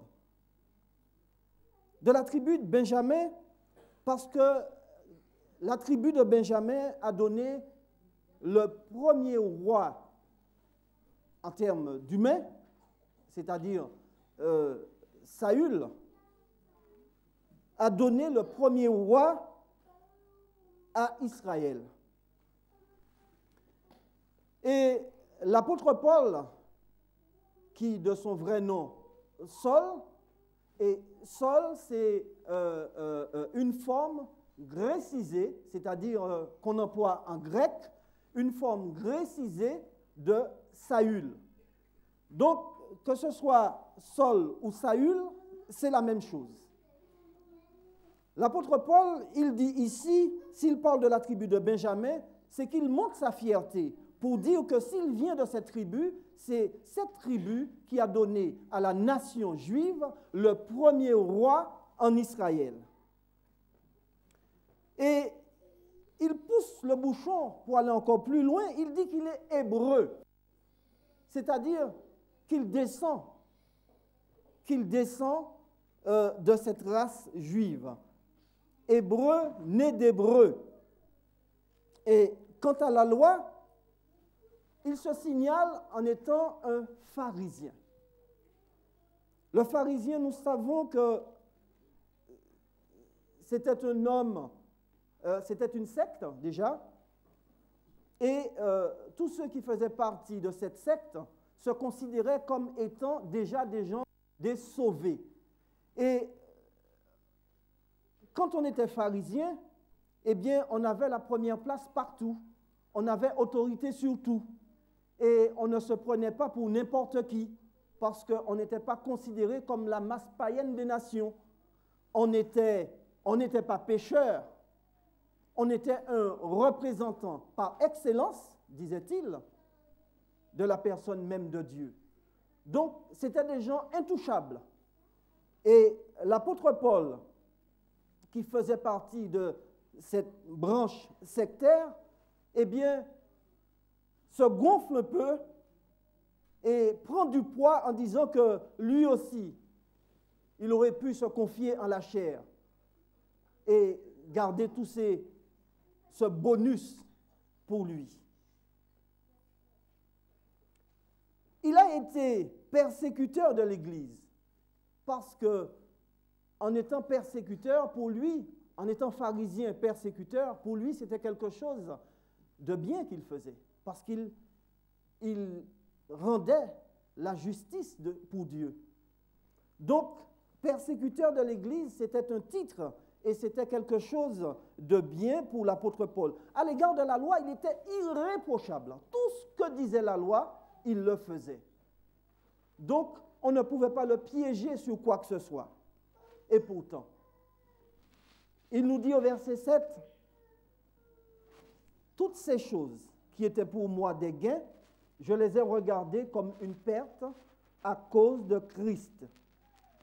De la tribu de Benjamin, parce que la tribu de Benjamin a donné le premier roi en termes d'humains, c'est-à-dire Saül, a donné le premier roi à Israël. Et l'apôtre Paul, qui de son vrai nom, Saul, et Saul, c'est une forme grécisée, c'est-à-dire qu'on emploie en grec, une forme grécisée de Saül. Donc, que ce soit Saul ou Saül, c'est la même chose. L'apôtre Paul, il dit ici, s'il parle de la tribu de Benjamin, c'est qu'il montre sa fierté pour dire que s'il vient de cette tribu, c'est cette tribu qui a donné à la nation juive le premier roi en Israël. Et il pousse le bouchon pour aller encore plus loin, il dit qu'il est hébreu, c'est-à-dire qu'il descend de cette race juive. Hébreu, né d'hébreu. Et quant à la loi, il se signale en étant un pharisien. Le pharisien, nous savons que c'était un homme, c'était une secte déjà, et tous ceux qui faisaient partie de cette secte se considéraient comme étant déjà des gens, des sauvés. Et quand on était pharisien, eh bien, on avait la première place partout. On avait autorité sur tout. Et on ne se prenait pas pour n'importe qui, parce qu'on n'était pas considéré comme la masse païenne des nations. On n'était pas pécheur. On était un représentant par excellence, disait-il, de la personne même de Dieu. Donc, c'était des gens intouchables. Et l'apôtre Paul, qui faisait partie de cette branche sectaire, eh bien, se gonfle un peu et prend du poids en disant que lui aussi, il aurait pu se confier en la chair et garder ce bonus pour lui. pas été persécuteur de l'Église parce que, en étant persécuteur, pour lui, en étant pharisien persécuteur, pour lui, c'était quelque chose de bien qu'il faisait, parce qu'il rendait la justice pour Dieu. Donc, persécuteur de l'Église, c'était un titre et c'était quelque chose de bien pour l'apôtre Paul. À l'égard de la loi, il était irréprochable. Tout ce que disait la loi, il le faisait. Donc, on ne pouvait pas le piéger sur quoi que ce soit. Et pourtant, il nous dit au verset 7, « Toutes ces choses qui étaient pour moi des gains, je les ai regardées comme une perte à cause de Christ.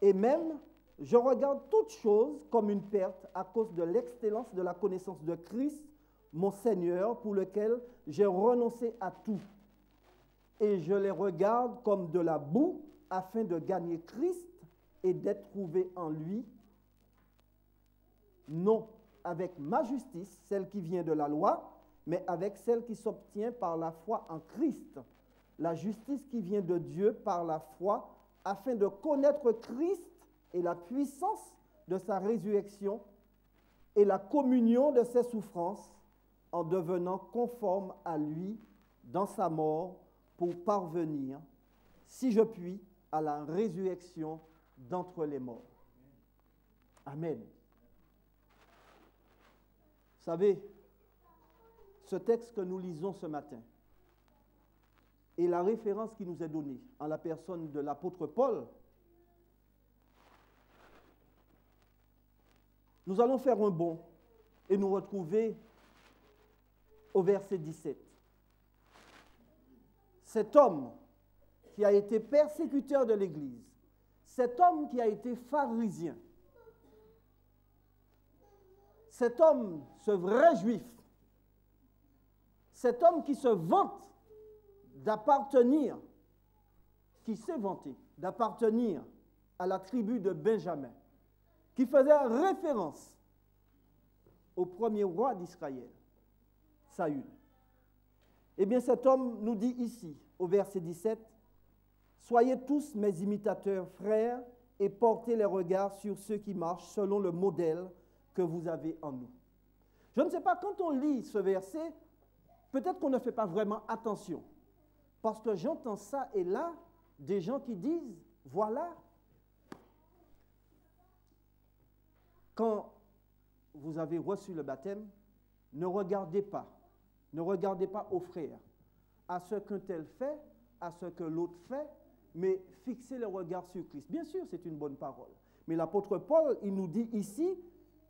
Et même, je regarde toutes choses comme une perte à cause de l'excellence de la connaissance de Christ, mon Seigneur, pour lequel j'ai renoncé à tout. Et je les regarde comme de la boue afin de gagner Christ et d'être trouvé en lui, non avec ma justice, celle qui vient de la loi, mais avec celle qui s'obtient par la foi en Christ, la justice qui vient de Dieu par la foi, afin de connaître Christ et la puissance de sa résurrection et la communion de ses souffrances, en devenant conforme à lui dans sa mort, pour parvenir, si je puis, à la résurrection d'entre les morts. » Amen. Vous savez, ce texte que nous lisons ce matin et la référence qui nous est donnée en la personne de l'apôtre Paul, nous allons faire un bond et nous retrouver au verset 17. Cet homme qui a été persécuteur de l'Église, cet homme qui a été pharisien, cet homme, ce vrai juif, cet homme qui se vante d'appartenir, qui s'est vanté d'appartenir à la tribu de Benjamin, qui faisait référence au premier roi d'Israël, Saül. Eh bien, cet homme nous dit ici, au verset 17, « Soyez tous mes imitateurs, frères, et portez les regards sur ceux qui marchent selon le modèle que vous avez en nous. » Je ne sais pas, quand on lit ce verset, peut-être qu'on ne fait pas vraiment attention, parce que j'entends ça et là, des gens qui disent, voilà, quand vous avez reçu le baptême, ne regardez pas aux frères, à ce qu'un tel fait, à ce que l'autre fait, mais fixez le regard sur Christ. Bien sûr, c'est une bonne parole. Mais l'apôtre Paul, il nous dit ici,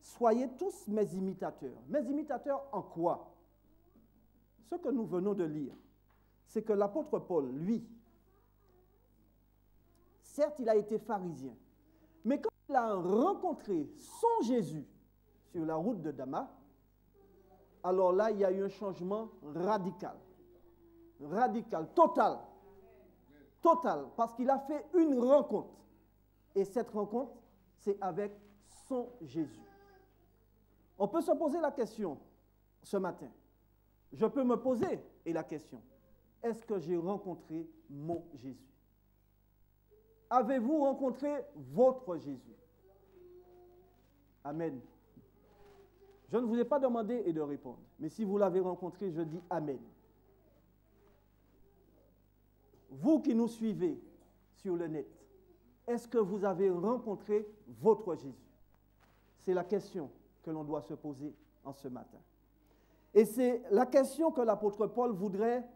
soyez tous mes imitateurs. Mes imitateurs en quoi? Ce que nous venons de lire, c'est que l'apôtre Paul, lui, certes, il a été pharisien, mais quand il a rencontré son Jésus sur la route de Damas, alors là, il y a eu un changement radical, total, parce qu'il a fait une rencontre. Et cette rencontre, c'est avec son Jésus. On peut se poser la question ce matin. Je peux me poser la question, est-ce que j'ai rencontré mon Jésus? Avez-vous rencontré votre Jésus? Amen. Je ne vous ai pas demandé et de répondre, mais si vous l'avez rencontré, je dis Amen. Vous qui nous suivez sur le net, est-ce que vous avez rencontré votre Jésus? C'est la question que l'on doit se poser en ce matin. Et c'est la question que l'apôtre Paul voudrait,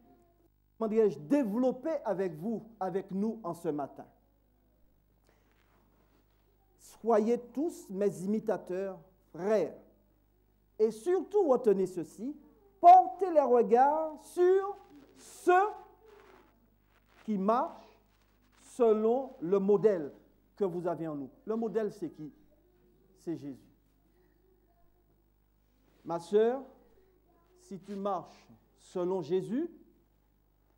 comment dirais-je, développer avec vous, avec nous en ce matin. Soyez tous mes imitateurs, frères. Et surtout, retenez ceci, portez les regards sur ceux qui marchent selon le modèle que vous avez en nous. Le modèle, c'est qui? C'est Jésus. Ma sœur, si tu marches selon Jésus,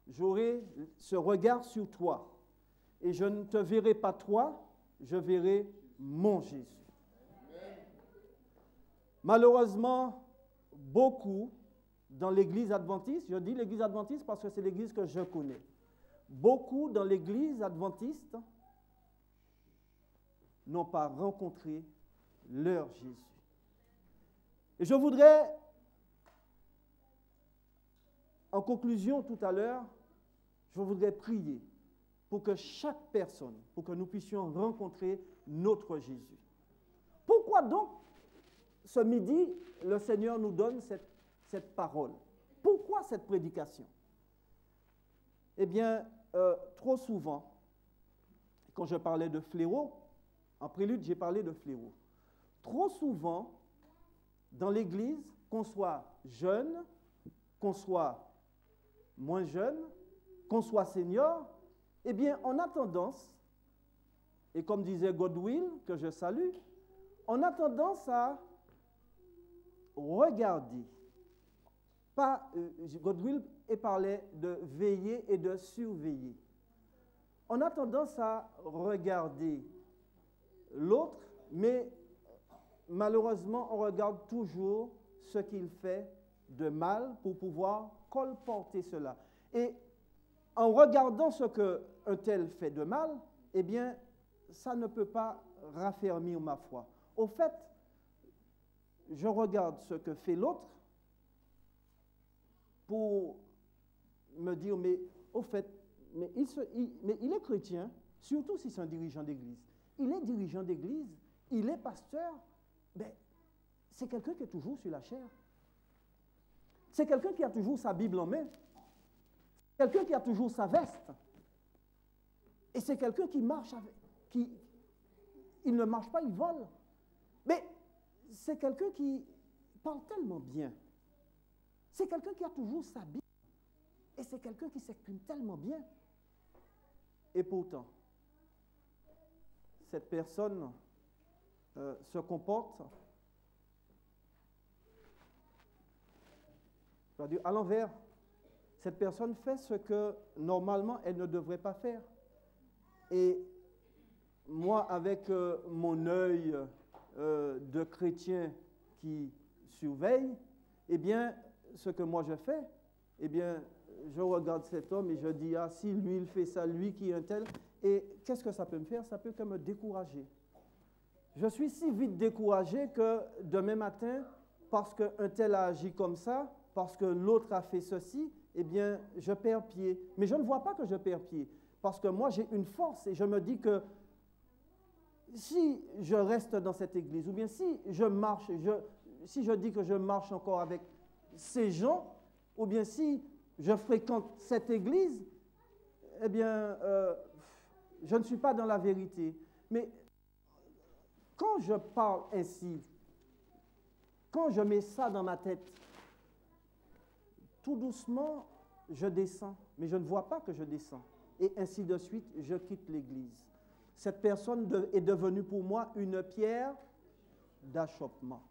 j'aurai ce regard sur toi. Et je ne te verrai pas toi, je verrai mon Jésus. Malheureusement, beaucoup dans l'église adventiste, je dis l'église adventiste parce que c'est l'église que je connais, beaucoup dans l'église adventiste n'ont pas rencontré leur Jésus. Et je voudrais, en conclusion tout à l'heure, je voudrais prier pour que chaque personne, pour que nous puissions rencontrer notre Jésus. Pourquoi donc, ce midi, le Seigneur nous donne cette parole? Pourquoi cette prédication? Eh bien, trop souvent, quand je parlais de fléau, en prélude, j'ai parlé de fléau. Trop souvent, dans l'Église, qu'on soit jeune, qu'on soit moins jeune, qu'on soit senior, eh bien, on a tendance, et comme disait Godwill, que je salue, on a tendance à regarder. Godwill parlait de veiller et de surveiller. On a tendance à regarder l'autre, mais malheureusement, on regarde toujours ce qu'il fait de mal pour pouvoir colporter cela. Et en regardant ce qu'un tel fait de mal, eh bien, ça ne peut pas raffermir ma foi. Au fait, je regarde ce que fait l'autre pour me dire, mais au fait, mais il est chrétien, surtout si c'est un dirigeant d'église. Il est dirigeant d'église, il est pasteur, mais c'est quelqu'un qui est toujours sur la chair. C'est quelqu'un qui a toujours sa Bible en main. Quelqu'un qui a toujours sa veste. Et c'est quelqu'un qui marche avec, il ne marche pas, il vole. Mais c'est quelqu'un qui parle tellement bien. C'est quelqu'un qui a toujours sa Bible. Et c'est quelqu'un qui s'exprime tellement bien. Et pourtant, cette personne se comporte, c'est-à-dire à l'envers. Cette personne fait ce que normalement elle ne devrait pas faire. Et moi, avec mon œil de chrétien qui surveille, eh bien, ce que moi je fais, eh bien, je regarde cet homme et je dis, ah, si lui il fait ça, lui qui est un tel, et qu'est-ce que ça peut me faire? Ça peut que me décourager. Je suis si vite découragé que demain matin, parce qu'un tel a agi comme ça, parce que l'autre a fait ceci, eh bien, je perds pied. Mais je ne vois pas que je perds pied, parce que moi, j'ai une force et je me dis que si je reste dans cette église, ou bien si je marche, si je dis que je marche encore avec ces gens, ou bien si je fréquente cette église, eh bien, je ne suis pas dans la vérité. Mais quand je parle ainsi, quand je mets ça dans ma tête, tout doucement, je descends, mais je ne vois pas que je descends. Et ainsi de suite, je quitte l'église. Cette personne est devenue pour moi une pierre d'achoppement.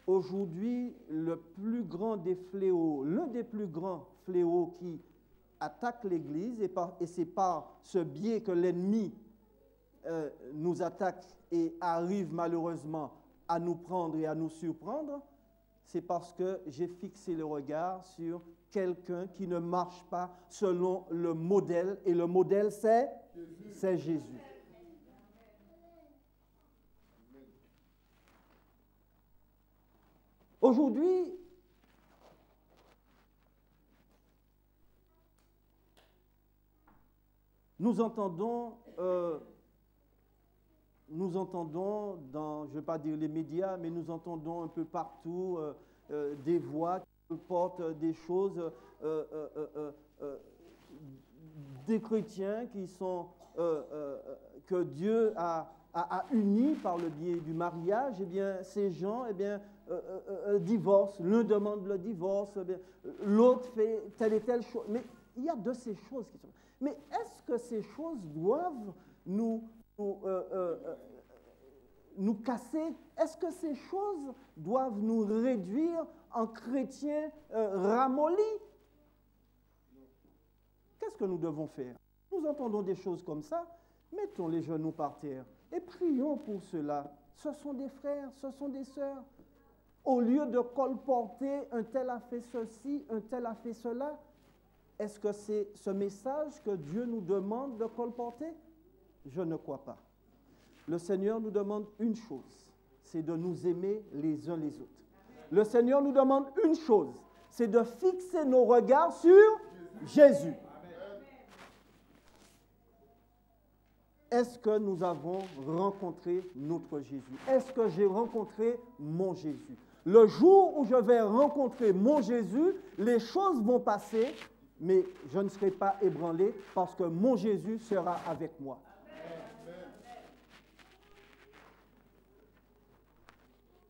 Aujourd'hui, le plus grand des fléaux, l'un des plus grands fléaux qui attaque l'Église, et c'est par ce biais que l'ennemi nous attaque et arrive malheureusement à nous prendre et à nous surprendre, c'est parce que j'ai fixé le regard sur quelqu'un qui ne marche pas selon le modèle, et le modèle c'est Jésus. Aujourd'hui, nous entendons dans, je ne vais pas dire les médias, mais nous entendons un peu partout des voix qui portent des choses, des chrétiens qui sont, que Dieu a unis par le biais du mariage. Eh bien, ces gens, eh bien, divorcent. L'un demande le divorce, eh bien, l'autre fait telle et telle chose. Mais il y a de ces choses qui sont... Mais est-ce que ces choses doivent nous casser? Est-ce que ces choses doivent nous réduire en chrétiens ramollis? Qu'est-ce que nous devons faire? Nous entendons des choses comme ça, mettons les genoux par terre et prions pour cela. Ce sont des frères, ce sont des sœurs. Au lieu de colporter, un tel a fait ceci, un tel a fait cela, Est-ce que c'est ce message que Dieu nous demande de colporter? Je ne crois pas. Le Seigneur nous demande une chose, c'est de nous aimer les uns les autres. Le Seigneur nous demande une chose, c'est de fixer nos regards sur Jésus. Est-ce que nous avons rencontré notre Jésus? Est-ce que j'ai rencontré mon Jésus? Le jour où je vais rencontrer mon Jésus, les choses vont passer, mais je ne serai pas ébranlé parce que mon Jésus sera avec moi.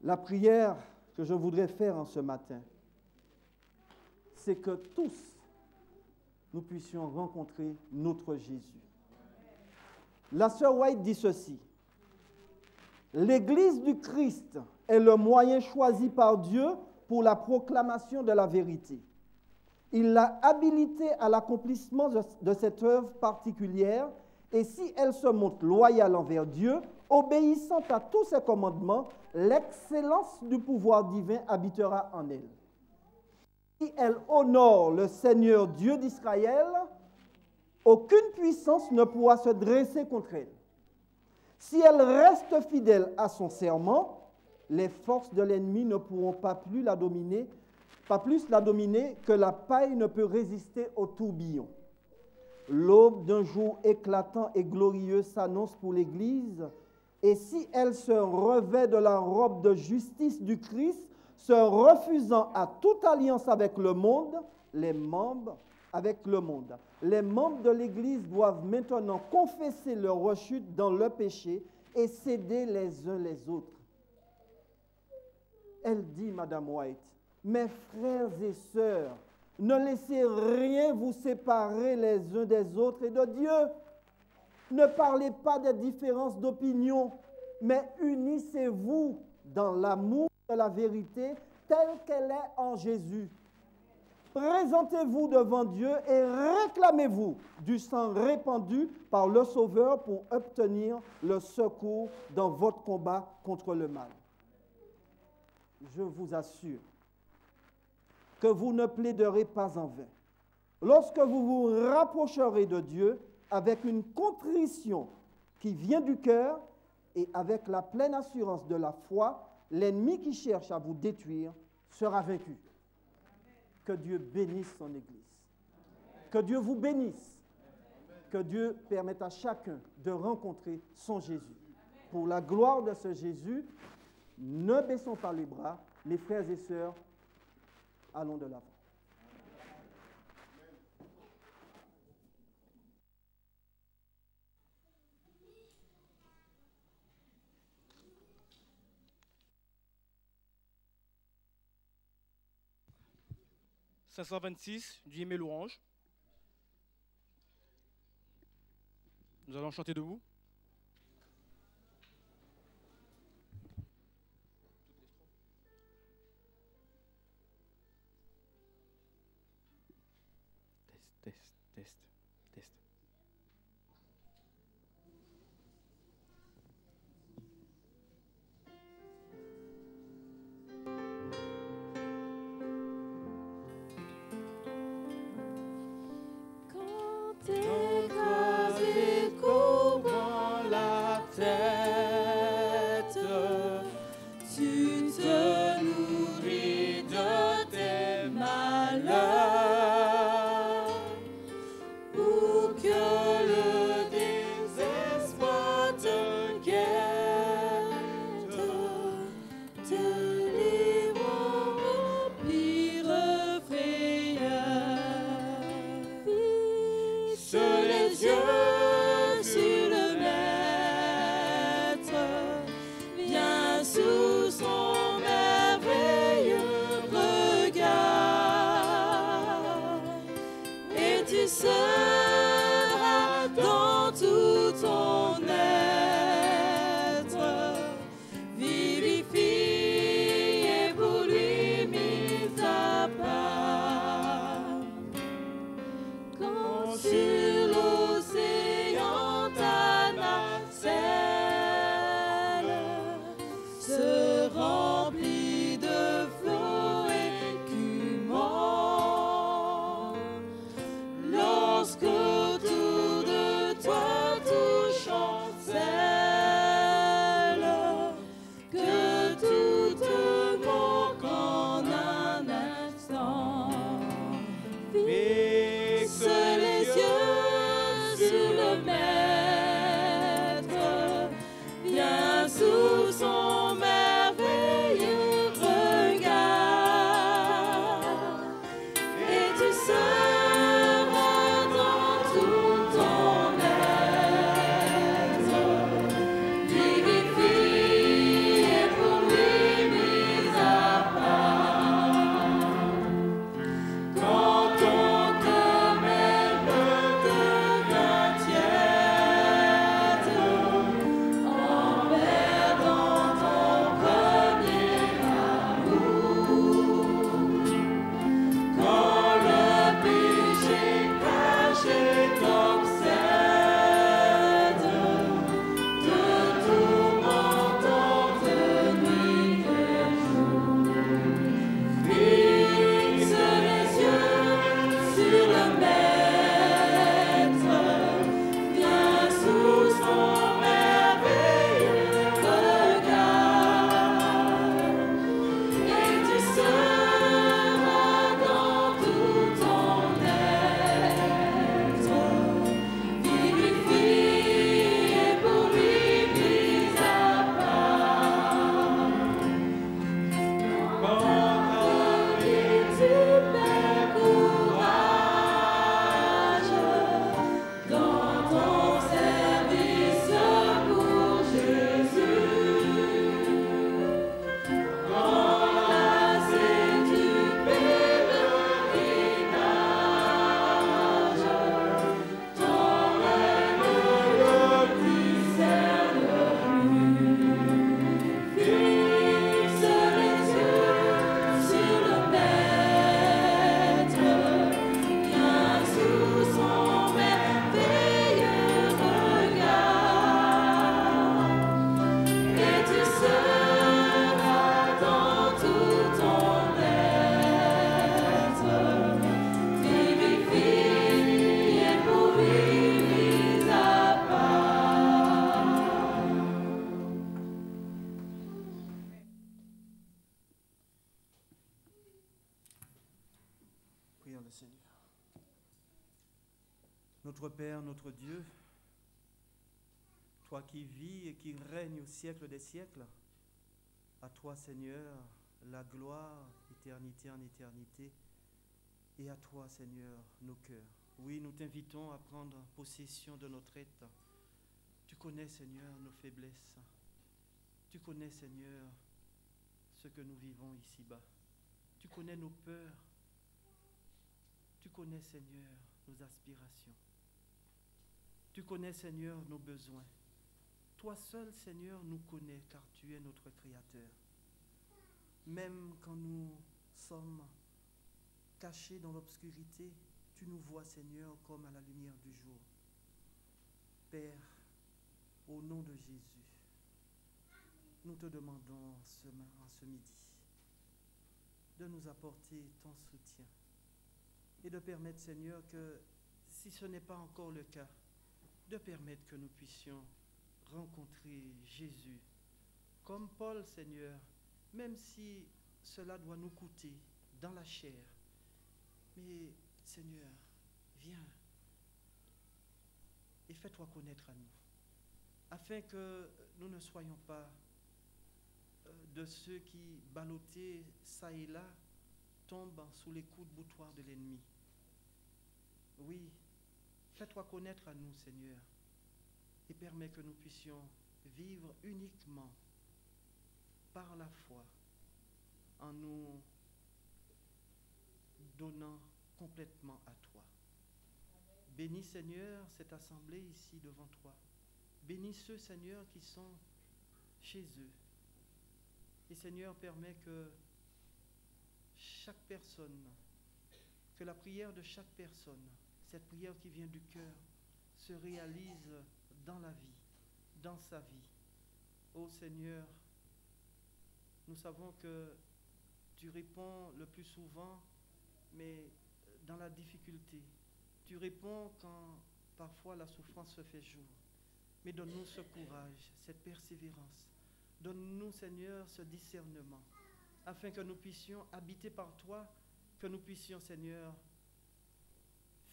La prière que je voudrais faire en ce matin, c'est que tous, nous puissions rencontrer notre Jésus. La sœur White dit ceci: l'Église du Christ est le moyen choisi par Dieu pour la proclamation de la vérité. Il l'a habilitée à l'accomplissement de cette œuvre particulière, et si elle se montre loyale envers Dieu, obéissant à tous ses commandements, l'excellence du pouvoir divin habitera en elle. Si elle honore le Seigneur Dieu d'Israël, aucune puissance ne pourra se dresser contre elle. Si elle reste fidèle à son serment, les forces de l'ennemi ne pourront pas plus la dominer que la paille ne peut résister au tourbillon. L'aube d'un jour éclatant et glorieux s'annonce pour l'Église, et si elle se revêt de la robe de justice du Christ, se refusant à toute alliance avec le monde, les membres de l'Église doivent maintenant confesser leur rechute dans le péché et s'aider les uns les autres. Elle dit, Madame White, mes frères et sœurs, ne laissez rien vous séparer les uns des autres et de Dieu. Ne parlez pas des différences d'opinion, mais unissez-vous dans l'amour de la vérité telle qu'elle est en Jésus. Présentez-vous devant Dieu et réclamez-vous du sang répandu par le Sauveur pour obtenir le secours dans votre combat contre le mal. Je vous assure que vous ne plaiderez pas en vain. Lorsque vous vous rapprocherez de Dieu avec une contrition qui vient du cœur et avec la pleine assurance de la foi, l'ennemi qui cherche à vous détruire sera vaincu. Que Dieu bénisse son Église. Que Dieu vous bénisse. Que Dieu permette à chacun de rencontrer son Jésus. Pour la gloire de ce Jésus, ne baissons pas les bras, mes frères et sœurs, allons de l'avant.
« 526 du hymne et louange. Nous allons chanter debout. Test, test, test.
Écrasé couvrant la tête, tu te nourris de tes malheurs, ou que le désespoir te guette, te livrant au pire frayeur. Fixe les yeux sur le Maître, viens sous son merveilleux regard, et tu seras dans tout ton être vivifié pour lui mis à part. Quand sur l'océan ta nacelle se remplit de flots écumants,
Notre Père, notre Dieu, toi qui vis et qui règnes au siècle des siècles, à toi, Seigneur, la gloire, éternité en éternité, et à toi, Seigneur, nos cœurs. Oui, nous t'invitons à prendre possession de notre être. Tu connais, Seigneur, nos faiblesses. Tu connais, Seigneur, ce que nous vivons ici-bas. Tu connais nos peurs. Tu connais, Seigneur, nos aspirations. Tu connais, Seigneur, nos besoins. Toi seul, Seigneur, nous connais, car tu es notre Créateur. Même quand nous sommes cachés dans l'obscurité, tu nous vois, Seigneur, comme à la lumière du jour. Père, au nom de Jésus, nous te demandons en ce midi de nous apporter ton soutien et de permettre, Seigneur, que si ce n'est pas encore le cas, de permettre que nous puissions rencontrer Jésus comme Paul, Seigneur, même si cela doit nous coûter dans la chair. Mais Seigneur, viens et fais-toi connaître à nous, afin que nous ne soyons pas de ceux qui, ballottés ça et là, tombent sous les coups de boutoir de l'ennemi. Oui, fais-toi connaître à nous, Seigneur, et permets que nous puissions vivre uniquement par la foi, en nous donnant complètement à toi. Bénis, Seigneur, cette assemblée ici devant toi. Bénis ceux, Seigneur, qui sont chez eux. Et Seigneur, permets que chaque personne, que la prière de chaque personne, cette prière qui vient du cœur, se réalise dans la vie, dans sa vie. Ô Seigneur, nous savons que tu réponds le plus souvent, mais dans la difficulté. Tu réponds quand parfois la souffrance se fait jour. Mais donne-nous ce courage, cette persévérance. Donne-nous, Seigneur, ce discernement, afin que nous puissions habiter par toi, que nous puissions, Seigneur,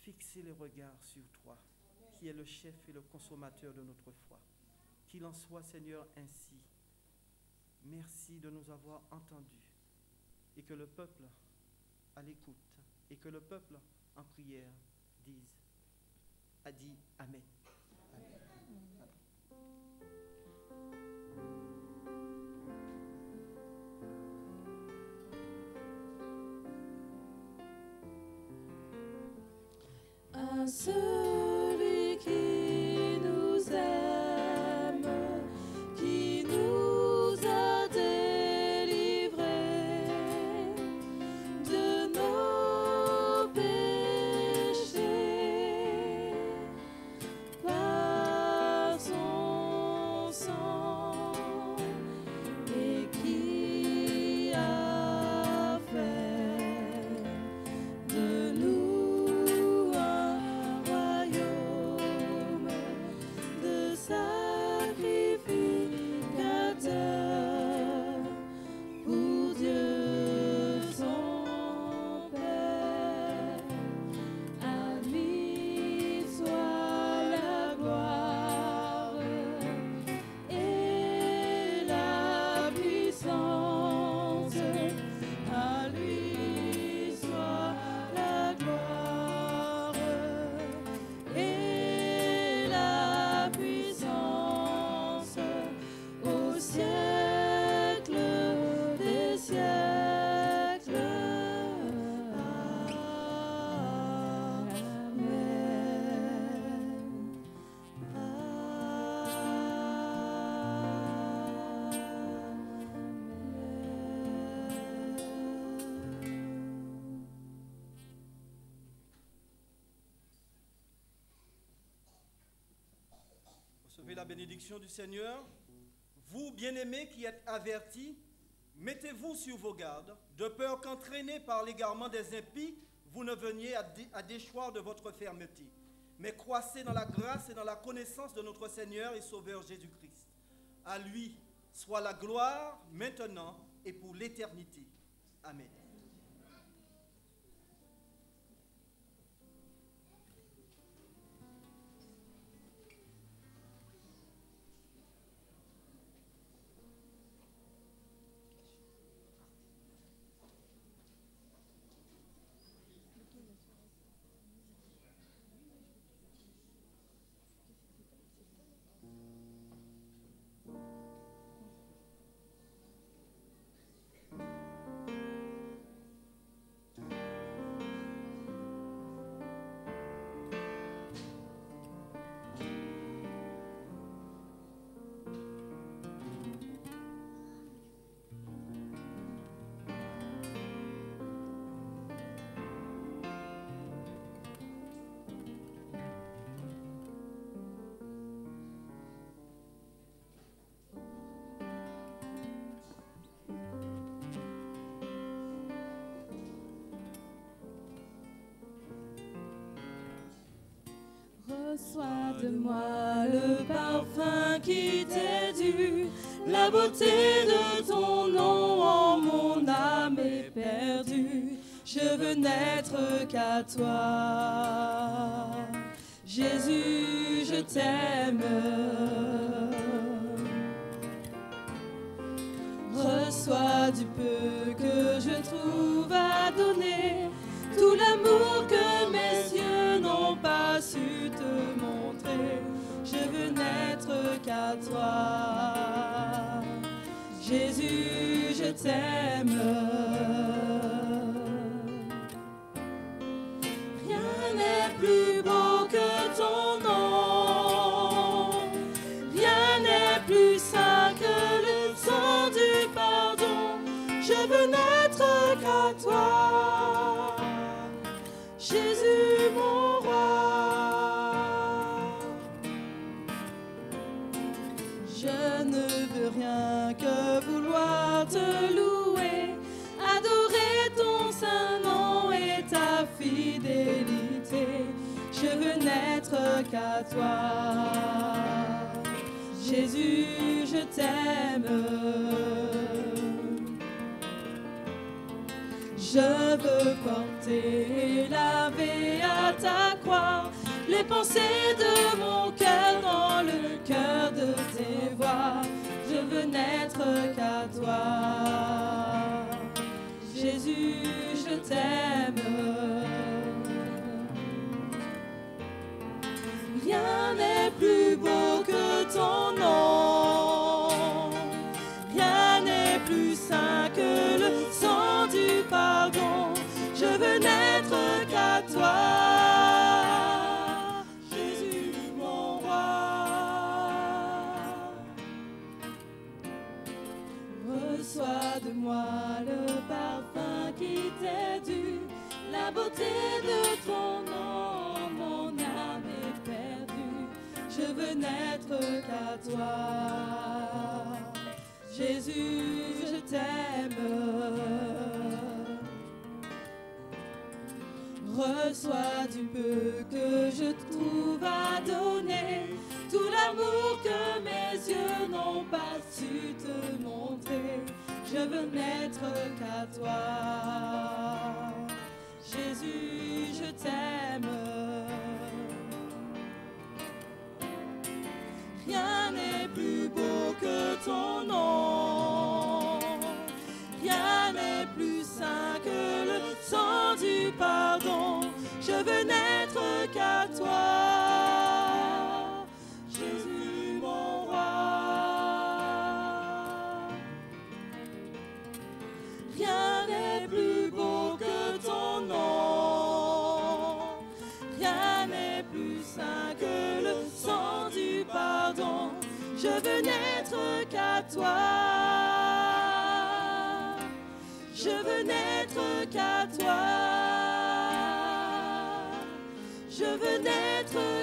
fixer les regards sur toi, qui est le chef et le consommateur de notre foi. Qu'il en soit, Seigneur, ainsi. Merci de nous avoir entendus, et que le peuple à l'écoute, et que le peuple en prière a dit Amen. Amen.
À celui qui nous aime, qui nous a délivrés de nos péchés par son sang, et qui a fait de nous pour Dieu son Père. À lui soit la gloire et la puissance. À lui soit la gloire et la puissance au siècle des siècles.
Recevez la bénédiction du Seigneur. Vous, bien-aimés qui êtes avertis, mettez-vous sur vos gardes, de peur qu'entraînés par l'égarement des impies, vous ne veniez à déchoir de votre fermeté. Mais croissez dans la grâce et dans la connaissance de notre Seigneur et Sauveur Jésus-Christ. À lui soit la gloire, maintenant et pour l'éternité. Amen.
Reçois de moi le parfum qui t'est dû, la beauté de ton nom en mon âme est perdue. Je veux n'être qu'à toi. Jésus, je t'aime. Reçois du peu que je trouve à donner, tout l'amour que mes yeux n'ont pas su te montrer. Je veux n'être qu'à toi. Jésus, je t'aime. Rien n'est plus beau que ton nom. Rien n'est plus saint que le sang du pardon. Je veux n'être qu'à toi. Jésus, mon roi. Je ne veux rien que vouloir te louer, adorer ton saint nom et ta fidélité. Je veux n'être qu'à toi. Jésus, je t'aime. Je veux porter la vie à ta croix, les pensées de mon cœur dans le cœur de tes voix. Je veux n'être qu'à toi. Jésus, je t'aime. Rien n'est plus beau que ton nom. Rien n'est plus saint que le sang du pardon. Je veux n'être qu'à toi. Jésus, mon roi. Reçois de moi le parfum qui t'est dû, la beauté de ton nom, mon âme est perdue. Je veux n'être qu'à toi. Jésus, je t'aime. Reçois du peu que je trouve à donner, tout l'amour que mes yeux n'ont pas su te montrer. Je veux n'être qu'à toi. Jésus, je t'aime. Rien n'est plus beau que ton nom. Rien n'est plus saint que le sang du pardon. Je veux n'être qu'à toi. Jésus, mon roi. Rien n'est plus beau que ton nom. Rien n'est plus saint que le sang du pardon. Je veux n'être qu'à toi. Je veux n'être qu'à toi. Je veux n'être